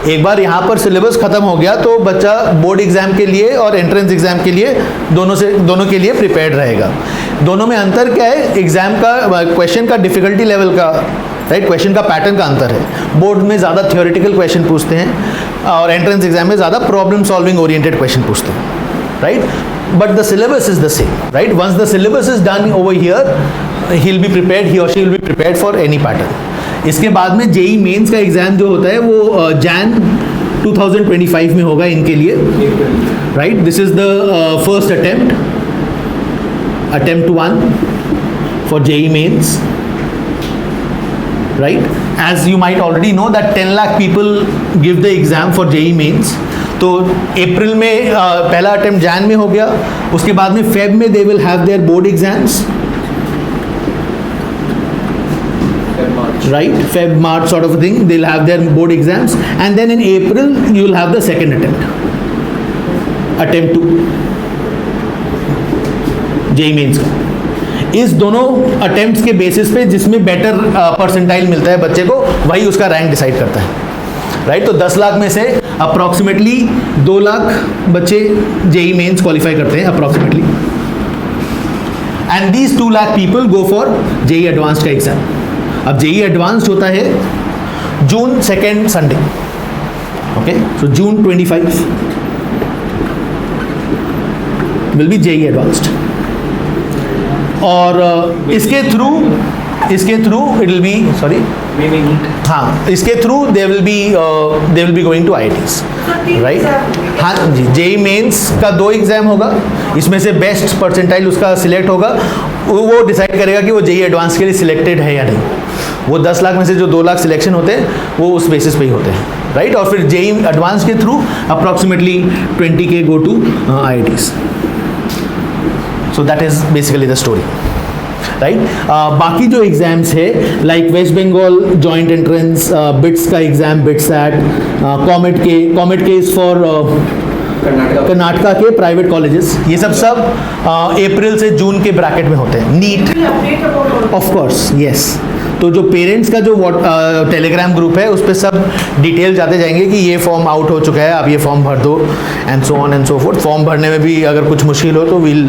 एक बार यहाँ पर syllabus ख़त्म हो गया तो बच्चा board exam के लिए और एंट्रेंस एग्ज़ाम के लिए दोनों के लिए प्रिपेयर्ड रहेगा. दोनों में अंतर क्या है? एग्ज़ाम का क्वेश्चन का डिफ़िकल्टी लेवल का, राइट, क्वेश्चन का पैटर्न का अंतर है. बोर्ड में ज़्यादा थियोरेटिकल क्वेश्चन पूछते हैं और एंट्रेंस एग्ज़ाम में ज़्यादा प्रॉब्लम सॉल्विंग ओरिएंटेड क्वेश्चन पूछते हैं, right. But the syllabus is the same, right? Once the syllabus is done over here, ही और she will be prepared for any pattern. इसके बाद में जेई मेंस का एग्ज़ाम जो होता है वो जैन 2025 में होगा इनके लिए, right. This is the first attempt 1 for JEE mains, right. As you might already know that 10 lakh people give the exam for JEE mains. तो अप्रैल में पहला अटेम्प्ट जैन में हो गया, उसके बाद में फेब में they will have their board exams, right, Feb March sort of a thing, they'll have their board exams, and then in April you will have the second attempt 2 JEE mains का. इस दोनों attempts के basis पे जिसमें better percentile मिलता है बच्चे को, वही उसका रैंक डिसाइड करता है, राइट. तो 10 लाख में से अप्रॉक्सीमेटली 2 लाख बच्चे JEE मेंस क्वालिफाई करते हैं approximately, and these 2 lakh people go for JEE advanced का एग्जाम. अब JEE एडवांस्ड होता है June 2nd Sunday, okay. So June 25 will be JEE advanced, और इसके थ्रू इट विल बी हाँ, इसके through they will be going to IITs, right. हाँ जी, JEE मेंस का 2 एग्जाम होगा, इसमें से बेस्ट परसेंटाइल उसका सिलेक्ट होगा, वो डिसाइड करेगा कि वो JEE एडवांस के लिए सिलेक्टेड है या नहीं. वो 10 लाख में से जो 2 लाख सिलेक्शन होते हैं वो उस बेसिस पे ही होते हैं, राइट. और फिर JEE एडवांस के through approximately 20K go to IITs. So that is basically the story, right. बाकी जो एग्ज़ाम्स है like West Bengal joint entrance, BITS का exam, BITSAT, COMEDK is for Karnataka के प्राइवेट कॉलेजेस, ये सब अप्रैल से जून के ब्रैकेट में होते हैं. NEET of course, yes. तो जो पेरेंट्स का जो टेलीग्राम ग्रुप है उस पर सब डिटेल जाते जाएंगे कि ये फॉर्म आउट हो चुका है, आप ये फॉर्म भर दो, and so on and so forth. Form भरने में भी अगर कुछ मुश्किल हो तो will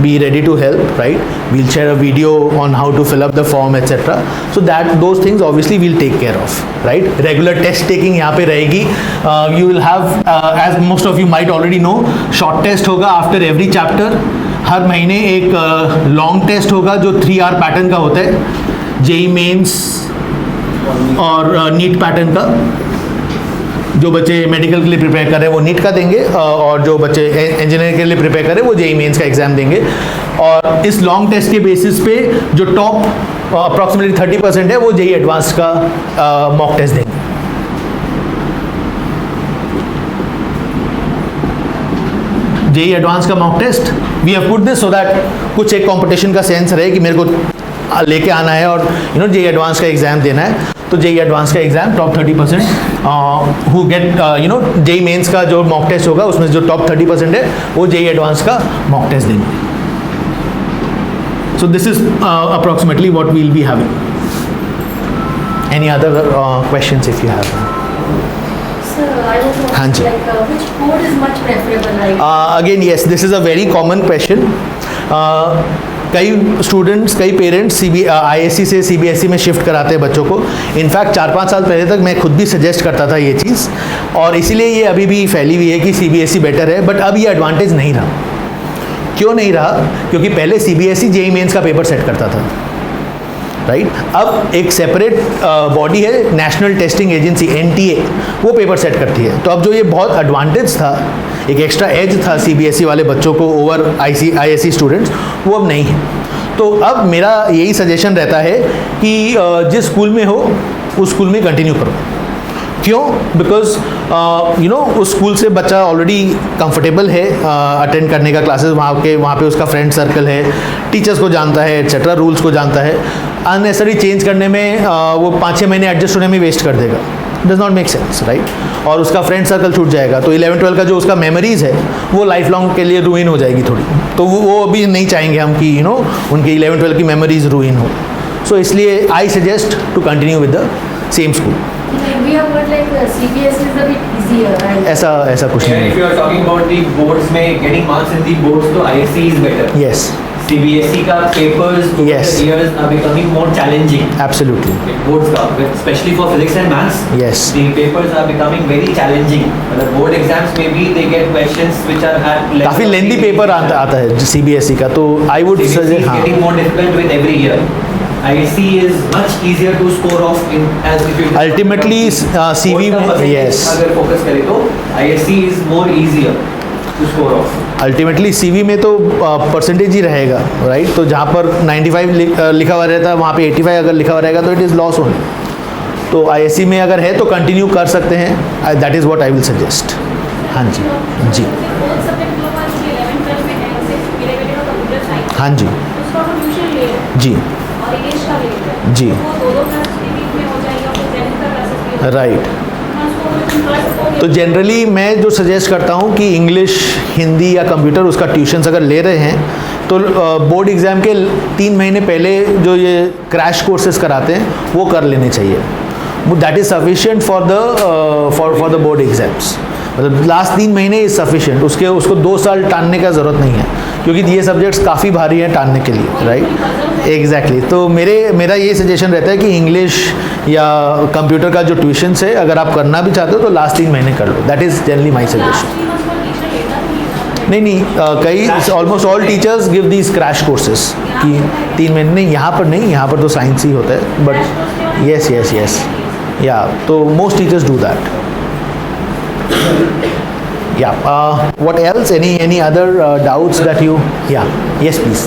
be ready to help, right. Will share a video on how to fill up the form etcetera. So that those things obviously will take care of, right. Regular test taking यहाँ पे रहेगी. You will have, as most of you might already know, short test होगा after every chapter. हर महीने एक long test होगा जो 3 hour pattern का होता है, JEE मेंस और नीट पैटर्न का. जो बच्चे मेडिकल के लिए प्रिपेयर कर रहे हैं वो नीट का देंगे, और जो बच्चे इंजीनियरिंग के लिए प्रिपेयर कर रहे हैं वो JEE मेंस का एग्ज़ाम देंगे. और इस लॉन्ग टेस्ट के बेसिस पे जो टॉप अप्रॉक्सीमेटली 30% है वो JEE एडवांस का मॉक टेस्ट देंगे. JEE एडवांस का mock test we have put this so that कुछ एक कंपटीशन का सेंस रहे कि मेरे को लेके आना है और JEE एडवांस का एग्ज़ाम देना है. तो JEE एडवांस का exam top 30% who get JEE mains का जो मॉक टेस्ट होगा उसमें जो टॉप 30% है वो JEE एडवांस का मॉक टेस्ट देंगे. So this is approximately what we will be having. Any other questions if you have? हाँ जी. Which board is much preferable? Like again yes, this is a very common question. कई students, कई parents ISC से CBSE में shift कराते हैं बच्चों को. इनफैक्ट 4-5 साल पहले तक मैं खुद भी सजेस्ट करता था ये चीज़, और इसीलिए ये अभी भी फैली हुई है कि CBSE बेटर है. बट अब ये एडवांटेज नहीं रहा. क्यों नहीं रहा? क्योंकि पहले CBSE JEE मेंस का पेपर सेट करता था, राइट. अब एक सेपरेट बॉडी है, नेशनल टेस्टिंग एजेंसी NTA, वो पेपर सेट करती है. तो अब जो ये बहुत एडवांटेज था, एक एक्स्ट्रा एज था CBSE वाले बच्चों को ओवर ISC स्टूडेंट्स, वो अब नहीं है. तो अब मेरा यही सजेशन रहता है कि जिस स्कूल में हो उस स्कूल में कंटिन्यू करो. क्यों? बिकॉज उस स्कूल से बच्चा ऑलरेडी कंफर्टेबल है अटेंड करने का क्लासेस, वहाँ पे उसका फ्रेंड सर्कल है, टीचर्स को जानता है एट्सेट्रा, रूल्स को जानता है. अननेसेसरी चेंज करने में वो 5-6 महीने एडजस्ट होने में वेस्ट कर देगा. Does not make sense, right. और उसका फ्रेंड सर्कल छूट जाएगा. तो 11-12 का जो उसका मेमोरीज है वो लाइफ लॉन्ग के लिए रूइन हो जाएगी थोड़ी. तो वो अभी नहीं चाहेंगे हम कि उनकी 11-12 की मेमोरीज रूइन हो. सो इसलिए I suggest to continue with the same school. we have heard like CBSE is a bit easier. And ऐसा कुछ नहीं If है. you are talking about the boards में getting marks in the boards, तो ISC is better. Yes. CBSE का papers over Yes. the years are becoming more challenging. Absolutely Boards का, especially for physics and maths. Yes. The papers are becoming very challenging. मतलब board exams maybe they get questions which are at level काफ़ी of lengthy CBSE. Paper आता है CBSE का, तो I would CBSE is suggest हाँ getting more difficult with every year. ISC is much easier to score off in as if you Ultimately, CV Board का में- percentage yes. अगर focus करें तो ISC is more easier to score off. Ultimately CV में तो percentage ही रहेगा, right? तो जहाँ पर 95 लिखा हुआ रहता है वहाँ पे 85 अगर लिखा हुआ रहेगा तो इट इज़ लॉस ओनली। तो ISC में अगर है तो कंटिन्यू कर सकते हैं, that is what I will suggest. हाँ जी जी हाँ जी जी जी राइट। तो जनरली मैं जो सजेस्ट करता हूँ कि इंग्लिश, हिंदी या कंप्यूटर उसका ट्यूशन्स अगर ले रहे हैं तो बोर्ड एग्ज़ाम के 3 महीने पहले जो ये क्रैश कोर्सेज कराते हैं वो कर लेने चाहिए। That is sufficient for the board exams. मतलब लास्ट 3 महीने इज़ सफिशिएंट, उसको 2 साल टालने का ज़रूरत नहीं है, क्योंकि ये सब्जेक्ट्स काफ़ी भारी हैं टालने के लिए, राइट? एग्जैक्टली। तो मेरा ये सजेशन रहता है कि इंग्लिश या कंप्यूटर का जो ट्यूशन्स है अगर आप करना भी चाहते हो तो लास्ट 3 महीने कर लो। That is generally my suggestion. नहीं, कई almost all teachers give these crash courses कि 3 महीने नहीं, यहाँ पर नहीं, यहाँ पर तो साइंस ही होता है, बट येस या तो most teachers do that. Yeah. What else? Any other doubts that you? Yeah. Yes, please.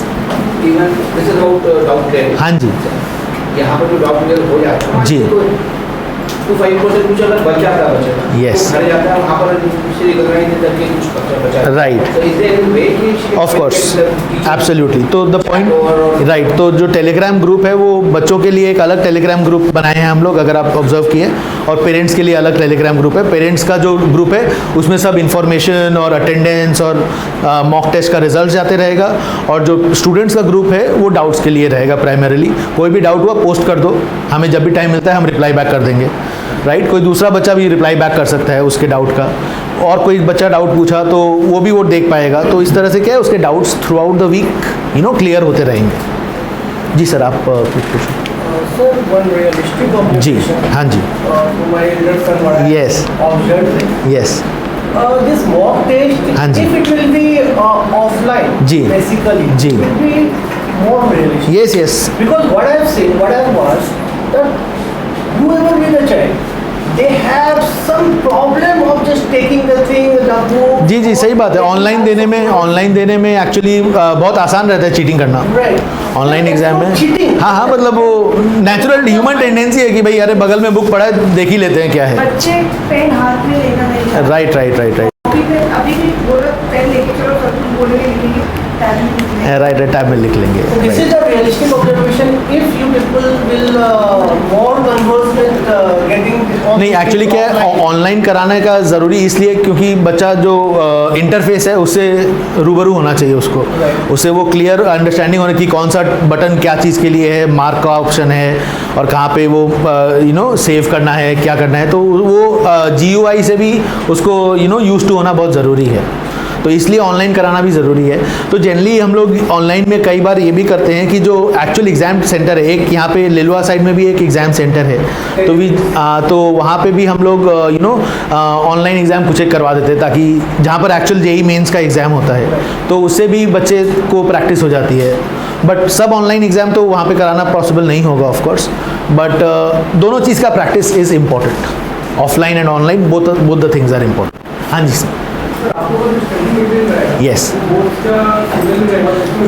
Even this is about doubt clearing. हाँ जी यहाँ पर जो doubt clear हो जाता है जी। तो 5% कुछ अगर बच जाता है बच्चे का Yes. तो घर जाता है वहाँ पर उससे रिकॉग्नाइज करके कुछ बचा है। Right. So is there any way कि ऑफ कोर्स एब्सोल्युटली। तो द पॉइंट राइट, तो जो टेलीग्राम ग्रुप है वो बच्चों के लिए एक अलग टेलीग्राम ग्रुप बनाए हैं हम लोग, अगर आप ऑब्जर्व किए, और पेरेंट्स के लिए अलग टेलीग्राम ग्रुप है। पेरेंट्स का जो ग्रुप है उसमें सब इन्फॉर्मेशन और अटेंडेंस और मॉक टेस्ट का रिजल्ट जाते रहेगा, और जो स्टूडेंट्स का ग्रुप है वो डाउट्स के लिए रहेगा प्राइमरीली। कोई भी डाउट हुआ पोस्ट कर दो, हमें जब भी टाइम मिलता है हम रिप्लाई बैक कर देंगे, राइट? कोई दूसरा बच्चा भी रिप्लाई बैक कर सकता है उसके डाउट का, और कोई बच्चा डाउट पूछा तो वो भी वो देख पाएगा। तो इस तरह से क्या है, उसके doubts throughout the week clear होते रहेंगे। जी सर, आप कुछ पूछो। Sir, one realistic जी observation. हाँ जी To my elder son, what I Yes. observed. Yes This mock test, हाँ जी। if it will be offline, जी। basically, जी। it will be more realistic. Yes Because what I have seen, what I have watched, that whoever be the child, they have some problem of just taking the thing, the book. जी जी सही बात है। Online देने में actually बहुत आसान रहता है cheating करना Right. ऑनलाइन एग्जाम में। Cheating. हाँ, मतलब वो नेचुरल ह्यूमन टेंडेंसी है कि भाई अरे बगल में बुक पड़ा है देख ही लेते हैं क्या है। बच्चे पेन हाथ में लेना नहीं। राइट अभी भी बोलो पेन लेके चलो, सब कुछ बोलेंगे लिखेंगे, टैब में लिखेंगे। राइट, टैब में लिख लेंगे। So this is a realistic observation. If you people will more converse with getting नहीं, एक्चुअली क्या है, ऑनलाइन कराने का ज़रूरी इसलिए क्योंकि बच्चा जो इंटरफेस है उससे रूबरू होना चाहिए उसको, उससे वो क्लियर अंडरस्टैंडिंग होने की कौन सा बटन क्या चीज़ के लिए है, मार्क का ऑप्शन है और कहाँ पे वो सेव करना है, क्या करना है, तो वो GUI से भी उसको यूज टू होना बहुत ज़रूरी है। तो इसलिए ऑनलाइन कराना भी ज़रूरी है। तो जनरली हम लोग ऑनलाइन में कई बार ये भी करते हैं कि जो एक्चुअल एग्ज़ाम सेंटर है, एक यहाँ पे लिलुआ साइड में भी एक एग्ज़ाम सेंटर है, तो वहाँ पे भी हम लोग ऑनलाइन एग्ज़ाम कुछ एक करवा देते हैं, ताकि जहाँ पर एक्चुअल JEE मेंस का एग्ज़ाम होता है तो उससे भी बच्चे को प्रैक्टिस हो जाती है। बट सब ऑनलाइन एग्ज़ाम तो वहाँ पे कराना पॉसिबल नहीं होगा ऑफ कोर्स, बट दोनों चीज़ का practice is important. Offline and online both the things are important. हाँ जी sir. Yes.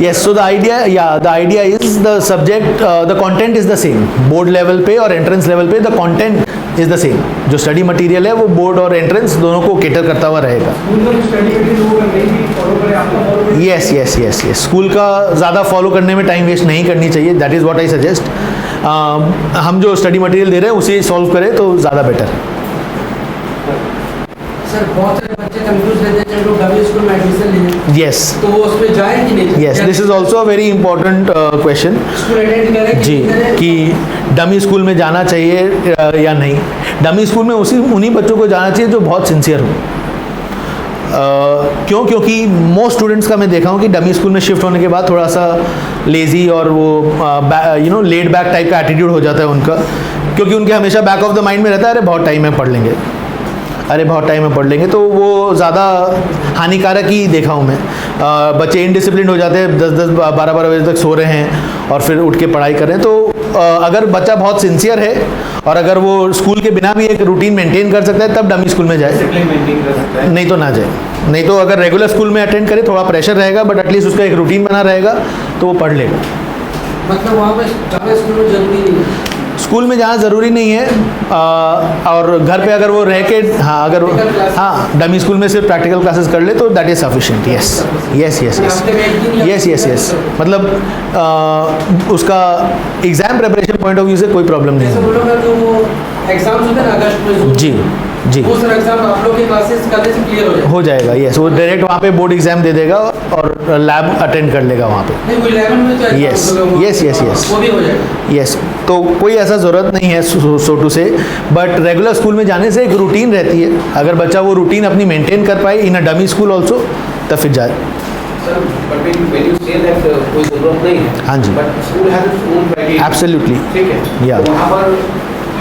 Yes. So the idea is the subject, the content is the same. Board level पे और entrance level पे the content is the same. जो study material है वो board और entrance दोनों को cater करता हुआ रहेगा। Yes. स्कूल का ज़्यादा फॉलो करने में टाइम वेस्ट नहीं करनी चाहिए। That is what I suggest. हम जो स्टडी मटेरियल दे रहे हैं उसे सॉल्व करें तो ज़्यादा बेटर है। सर बहुत सारे बच्चे कंफ्यूज रहते हैं जो डमी स्कूल में एडमिशन लेंगे, यस तो वो उसमें जाए कि नहीं? Yes, this is also a very important question school attend करें जी, कि डमी स्कूल में जाना चाहिए या नहीं। डमी स्कूल में उन्हीं बच्चों को जाना चाहिए जो बहुत सिंसियर हो। क्यों? क्योंकि मोस्ट स्टूडेंट्स का मैं देखा हूँ कि डमी स्कूल में शिफ्ट होने के बाद थोड़ा सा लेज़ी और वो लेड बैक टाइप का एटीट्यूड हो जाता है उनका, क्योंकि उनके हमेशा बैक ऑफ द माइंड में रहता है अरे बहुत टाइम में पढ़ लेंगे, अरे बहुत टाइम में पढ़ लेंगे, तो वो ज़्यादा हानिकारक ही देखा हूँ मैं। बच्चे इनडिसिप्लिन हो जाते हैं, 10-10 12-12 बजे तक सो रहे हैं और फिर उठ के पढ़ाई कर रहे हैं। तो अगर बच्चा बहुत सिंसियर है और अगर वो स्कूल के बिना भी एक रूटीन मेंटेन कर सकता है तब डमी स्कूल में जाए, डिसिप्लिन मेंटेन कर सकता है। नहीं तो ना जाए। नहीं तो अगर रेगुलर स्कूल में अटेंड करे थोड़ा प्रेशर रहेगा बट एटलीस्ट उसका एक रूटीन बना रहेगा तो वो पढ़ लेगा। मतलब वहाँ पे जाना स्कूल में जरूरी नहीं है। स्कूल में जाना ज़रूरी नहीं है, और घर पे अगर वो रह के डमी स्कूल में सिर्फ प्रैक्टिकल क्लासेस कर ले तो दैट इज़ सफिशिएंट। यस मतलब उसका exam preparation point of view से कोई प्रॉब्लम नहीं जैसे है। बोलोगे जो वो एग्जाम्स होते हैं ना अगस्त में, जी जी वो सर एग्जाम आप लोग के क्लासेस करने से क्लियर हो जाएगा। यस, वो डायरेक्ट वहाँ पे बोर्ड एग्ज़ाम दे देगा और लैब अटेंड कर लेगा वहाँ पे। नहीं वो 11 में तो यस वो भी हो जाएगा। यस, तो कोई ऐसा ज़रूरत नहीं है सो टू से, बट रेगुलर स्कूल में जाने से एक रूटीन रहती है। अगर बच्चा वो रूटीन अपनी मेंटेन कर पाए इन अ डमी स्कूल ऑल्सो तब फिर जाए। Sir, but when you say that कोई ज़रूरत नहीं है, हाँ जी, but school has its own criteria. Absolutely, ठीक है। Yeah. तो वहाँ पर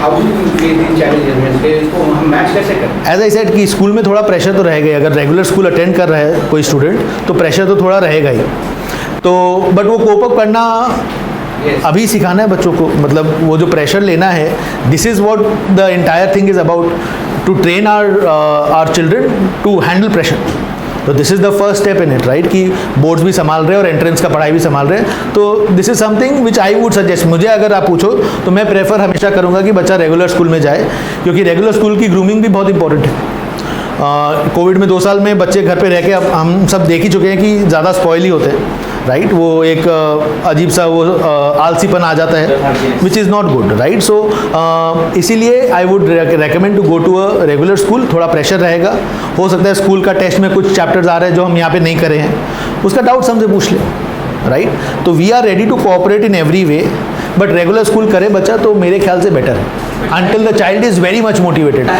how do you face these challenges? Means इसको हम मैच कैसे करें? एज आई सेड कि स्कूल में थोड़ा प्रेशर तो रहेगा ही। अगर रेगुलर स्कूल अटेंड कर रहा है कोई स्टूडेंट तो प्रेशर तो थोड़ा रहेगा ही, तो बट वो कोप अप करना Yes. अभी सिखाना है बच्चों को। मतलब वो जो प्रेशर लेना है, this is what the entire thing is about, to train our children to handle pressure. तो this is the first step in it, right, कि बोर्ड्स भी संभाल रहे हैं और एंट्रेंस का पढ़ाई भी संभाल रहे हैं। तो this is something which I would suggest. मुझे अगर आप पूछो तो मैं प्रेफर हमेशा करूँगा कि बच्चा रेगुलर स्कूल में जाए, क्योंकि रेगुलर स्कूल की ग्रूमिंग भी बहुत इंपॉर्टेंट है। कोविड में 2 साल में बच्चे घर पे रह के अब हम सब देख ही चुके हैं कि ज़्यादा स्पॉइल ही होते हैं, राइट। वो एक अजीब सा वो आलसीपन आ जाता है which is not good, right. So इसीलिए I would recommend to go to a regular school. थोड़ा प्रेशर रहेगा, हो सकता है स्कूल का टेस्ट में कुछ चैप्टर्स आ रहे हैं जो हम यहाँ पे नहीं करे हैं, उसका डाउट हमसे पूछ ले, राइट। तो we are ready to cooperate in every way, but regular school करे बच्चा तो मेरे ख्याल से बेटर है, until the child is very much motivated.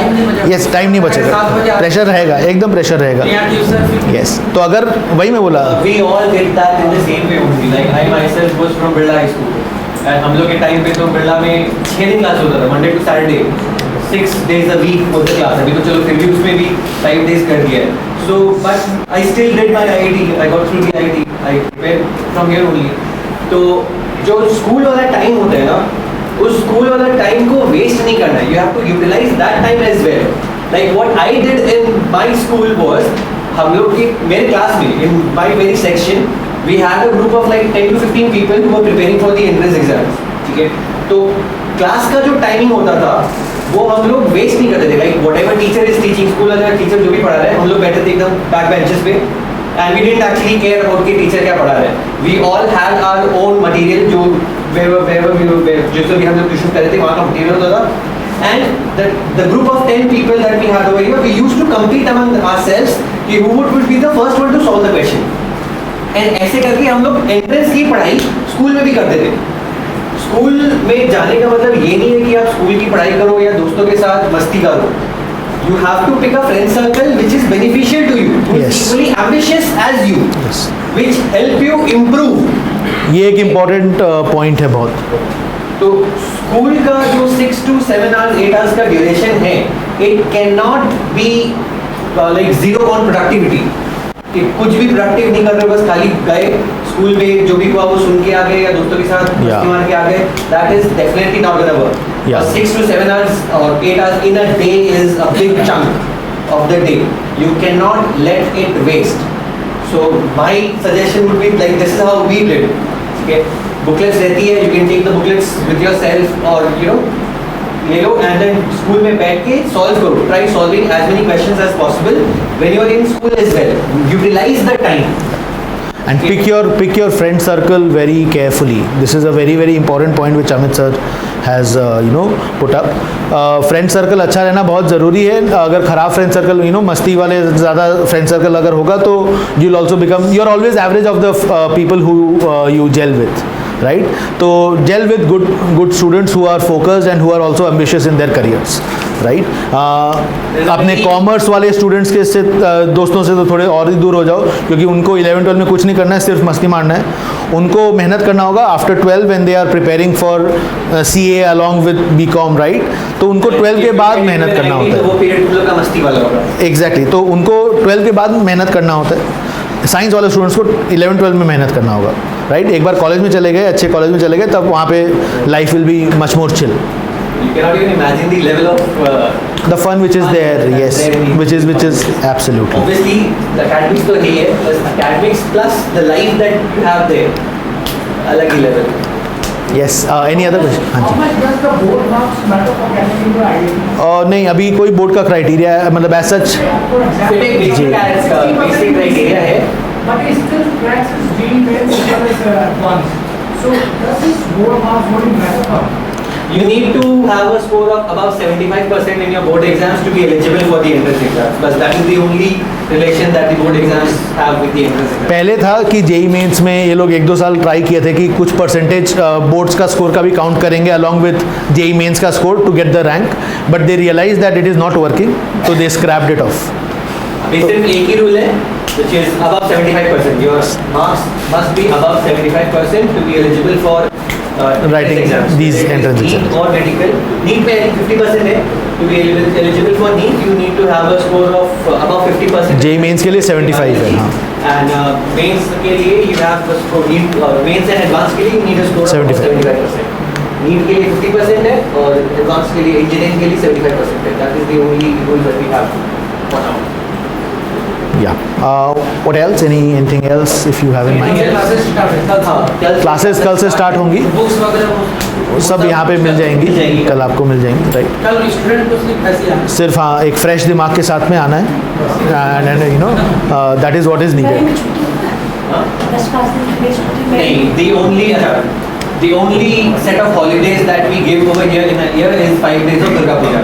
Yes, time नहीं बचेगा, प्रेशर रहेगा, एकदम प्रेशर रहेगा। Yes, तो अगर वही मैं बोला, We all did that in the same way only. Like I myself was from Birla High School. And हम लोग के टाइम पे तो बिरला में 6 दिन क्लास होता था, Monday to Saturday, 6 days a week होता क्लास। अभी तो चलो फिर भी उसमें भी 5 days कर दिया है। So, but I still did my IIT. I got through the IIT. I went from here only. तो जो स्कूल वाला टाइम होता है ना, उस स्कूल वाला टाइम को वेस्ट नहीं करना है। You have to utilise that time as well. Like what I did in my school was, हम लोग की मेरे क्लास में in my very section we had a group of like 10 to 15 people who were preparing for the entrance exams. ठीक है, तो class का जो टाइमिंग होता था वो हम लोग वेस्ट नहीं करते थे। Like whatever teacher is teaching, school वाला टीचर जो भी पढ़ा रहा है, हम लोग बैठे थे एकदम बैक बेंचेस पे and we didn't actually care about कि टीचर क्या पढ़ा रहा है। We all had our own material जो wherever we were, जिससे भी हम लोग ट्यूशन कर रहे थे वहाँ का मटेरियल होता था। And the group of 10 people that we had over here, we used to compete among ourselves कि who would be the first one to solve the question. And ऐसे करके हम लोग एंट्रेंस की पढ़ाई स्कूल में भी करते थे। स्कूल में जाने का मतलब ये नहीं है कि आप स्कूल की पढ़ाई करो या दोस्तों के साथ मस्ती करो। You have to pick a friend circle which is beneficial to you, who is Yes. equally ambitious as you, Yes. which help you improve. ये एक इम्पॉर्टेंट पॉइंट है बहुत। तो स्कूल का जो 6 to 7 hours 8 hours का ड्यूरेशन है, it cannot be like zero on productivity. कि कुछ भी प्रोडक्टिव नहीं कर रहे, बस खाली गए स्कूल में जो भी हुआ वो सुन के आ गए या दोस्तों के साथ मस्ती मार के आ गए, that is definitely not gonna work. 6 to 7 hours or 8 hours in a day is a big chunk of the day. You cannot let it waste. So my suggestion would be like this is how we did. Okay, booklets रहती है, you can take the booklets with yourself or you know ले लो and then school में बैठ के solve करो, try solving as many questions as possible when you are in school as well. Utilize the time. And pick your friend circle very carefully. This is a very important point which Amit sir has put up. Friend circle अच्छा रहना बहुत ज़रूरी है। अगर ख़राब friend circle मस्ती वाले ज़्यादा फ्रेंड सर्कल अगर होगा तो you will also become, you are always average of the people who you gel with, right. तो gel with good students who are focused and who are also ambitious in their careers, right. अपने commerce वाले students के से दोस्तों से तो थोड़े और ही दूर हो जाओ, क्योंकि उनको 11-12 में कुछ नहीं करना है, सिर्फ मस्ती मारना है। उनको मेहनत करना होगा after 12 when they are preparing for CA along with BCom, right. तो उनको 12 के बाद मेहनत करना होता है। वो पीरियड तुम लोग का मस्ती वाला होगा। एग्जैक्टली, तो उनको 12 के बाद मेहनत करना होता है। साइंस वाले स्टूडेंट्स को 11-12 में मेहनत करना होगा, राइट। एक बार कॉलेज में चले गए, अच्छे कॉलेज में चले गए, तब वहाँ पे life will be much more chill. You cannot even imagine the level of The fun which is there, yes, which is absolutely. obviously the academics तो नहीं है, plus academics plus the life that you have there, अलग ही level। Yes, any other question? हाँ How ji. much does the board marks matter for getting into IIT? नहीं, अभी कोई board का criteria है, मतलब एज सच For example, एक basic criteria है। but it still ranks as being very advanced. So does this board marks really matter for? You need to have a score of above 75% in your board exams to be eligible for the entrance exams. But that is the only relation that the board exams have with the entrance exams. पहले था कि JEE mains में ये लोग 1-2 साल try किए थे कि कुछ परसेंटेज बोर्ड्स का स्कोर का भी काउंट करेंगे अलॉन्ग विद JEE मेंस का score to get the rank, but they realise that it is not working, तो दे स्क्रैप्ड इट ऑफ। अभी सिर्फ एक ही रूल है, which is above 75%. Your marks must be above 75% to be eligible for Writing exams. these entrance NEET exams. or medical. NEET में 50% है, to be eligible for NEET you need to have a score of above 50%. JEE mains के लिए 75 है, हाँ। And mains के लिए you have a score, mains and advanced के लिए you need a score of 75%. NEET के लिए 50% है और advanced के लिए engineering के लिए 75% है. That is the only rule that we have for now. Yeah. What else? Anything else if you have in mind? Classes start है कल। हाँ, क्लासेस कल से स्टार्ट होंगी, बुक्स वगैरह सब यहाँ पे मिल जाएंगी, कल आपको मिल जाएंगी, राइट। कल स्टूडेंट को सिर्फ ऐसे आना। सिर्फ हाँ, एक फ्रेश दिमाग के साथ में आना है, and you know that is what is needed. नहीं, the only set of holidays that we give over here in a year is 5 days of Durga Puja.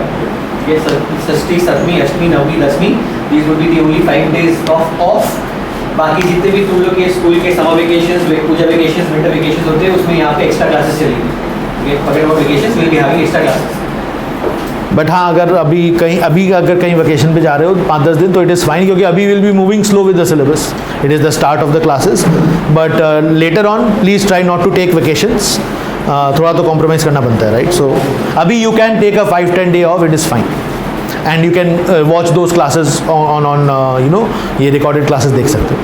Yes, Sashti, Satmi, Ashtami, Navami, Dasmi. These would be the only 5 days of off. बाकी जितने भी तुम लोग के school के summer vacations, पूजा vacations, winter vacations होते हैं, उसमें यहाँ पे एक्स्ट्रा क्लासेस चलेंगी। Forget about vacations, will be having extra classes. But हाँ, अगर अगर कहीं वेकेशन पे जा रहे हो 5-10 दिन, तो इट इज़ फाइन, क्योंकि अभी will be moving slow with the syllabus. It is the start of the classes, but later on please try not to take vacations. थोड़ा तो कॉम्प्रोमाइज़ करना बनता है, राइट। सो अभी you can take a 5-10 day off, it is fine, and you can watch those classes on you know, ये recorded classes देख सकते हो।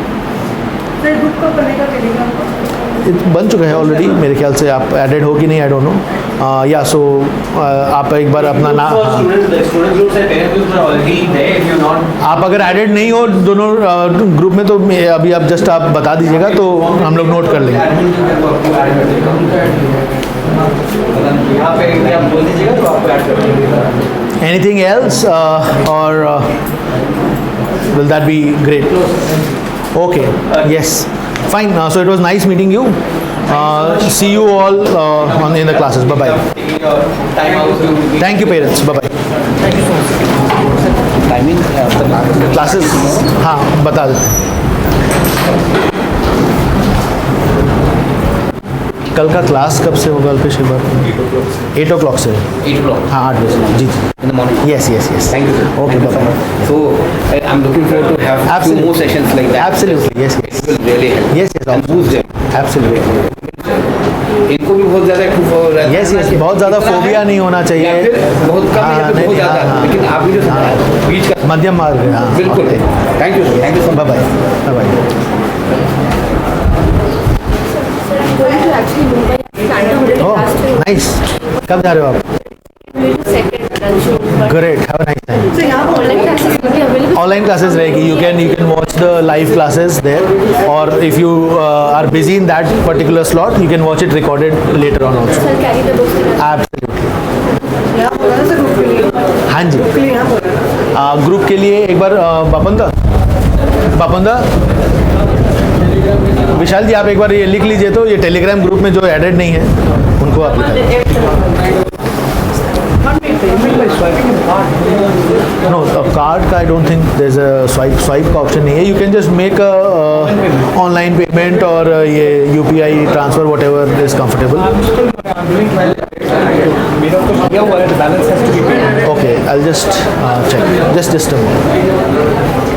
फिर ग्रुप को करने का टेलीग्राम बन चुका है ऑलरेडी, मेरे ख्याल से आप एडेड हो कि नहीं, आई डोंट नो। या सो आप एक बार अपना नाम, स्टूडेंट ग्रुप्स है, parents groups are already there. If you not, आप अगर एडेड नहीं हो दोनों ग्रुप में, तो अभी आप जस्ट आप बता दीजिएगा, तो हम लोग नोट कर लेंगे। यहाँ पे आप बोल दीजिएगा तो आपको ऐड कर देंगे। Anything else, or will that be great? Okay. Yes. Fine. So it was nice meeting you. See you all in the classes. Bye bye. Taking your time out to meet. Thank you, parents. Bye bye. Timing Classes. हाँ, बता देते हैं। कल का class कब से होगा अल्पेश, एक बार? 8 o'clock से। 8 o'clock हाँ, 8 बजे। जी in the morning. Yes, yes, yes. Thank you, sir. Okay, Thank you, bye-bye. sir. So I'm looking forward to have few Absolutely. more sessions like that. Absolutely. Yes, yes. It will really help. Yes, yes. And boost them. Absolutely. इनको भी बहुत ज़्यादा Yes, yes. बहुत ज़्यादा phobia नहीं होना चाहिए। या फिर बहुत कम हाँ, या फिर नहीं, बहुत हाँ, ज़्यादा, हाँ। लेकिन आप भी जो बीच का मध्यम मार्ग है, हाँ। बिल्कुल। Thank you sir. Bye bye. Bye bye. going to actually Mumbai standard oh, class to nice. कब जा रहे हो आप? second show. Great, have a nice time. So यहाँ पर online classes will be available. Online classes रहेगी, you can watch the live classes there, और if you are busy in that particular slot, you can watch it recorded later on also. Sir, carry the books. Absolutely. यहाँ बोला ना sir group के लिए। हाँ जी। Group के लिए यहाँ बोला। ग्रुप के लिए एक बार बापंदा विशाल जी, आप एक बार ये लिख लीजिए, तो ये टेलीग्राम ग्रुप में जो एडेड नहीं है उनको आप लिखा। नो, कार्ड का I don't think there is a swipe का ऑप्शन नहीं है। You can just make a online payment, और ये UPI transfer, whatever is comfortable. Okay, I'll just check. Just a moment.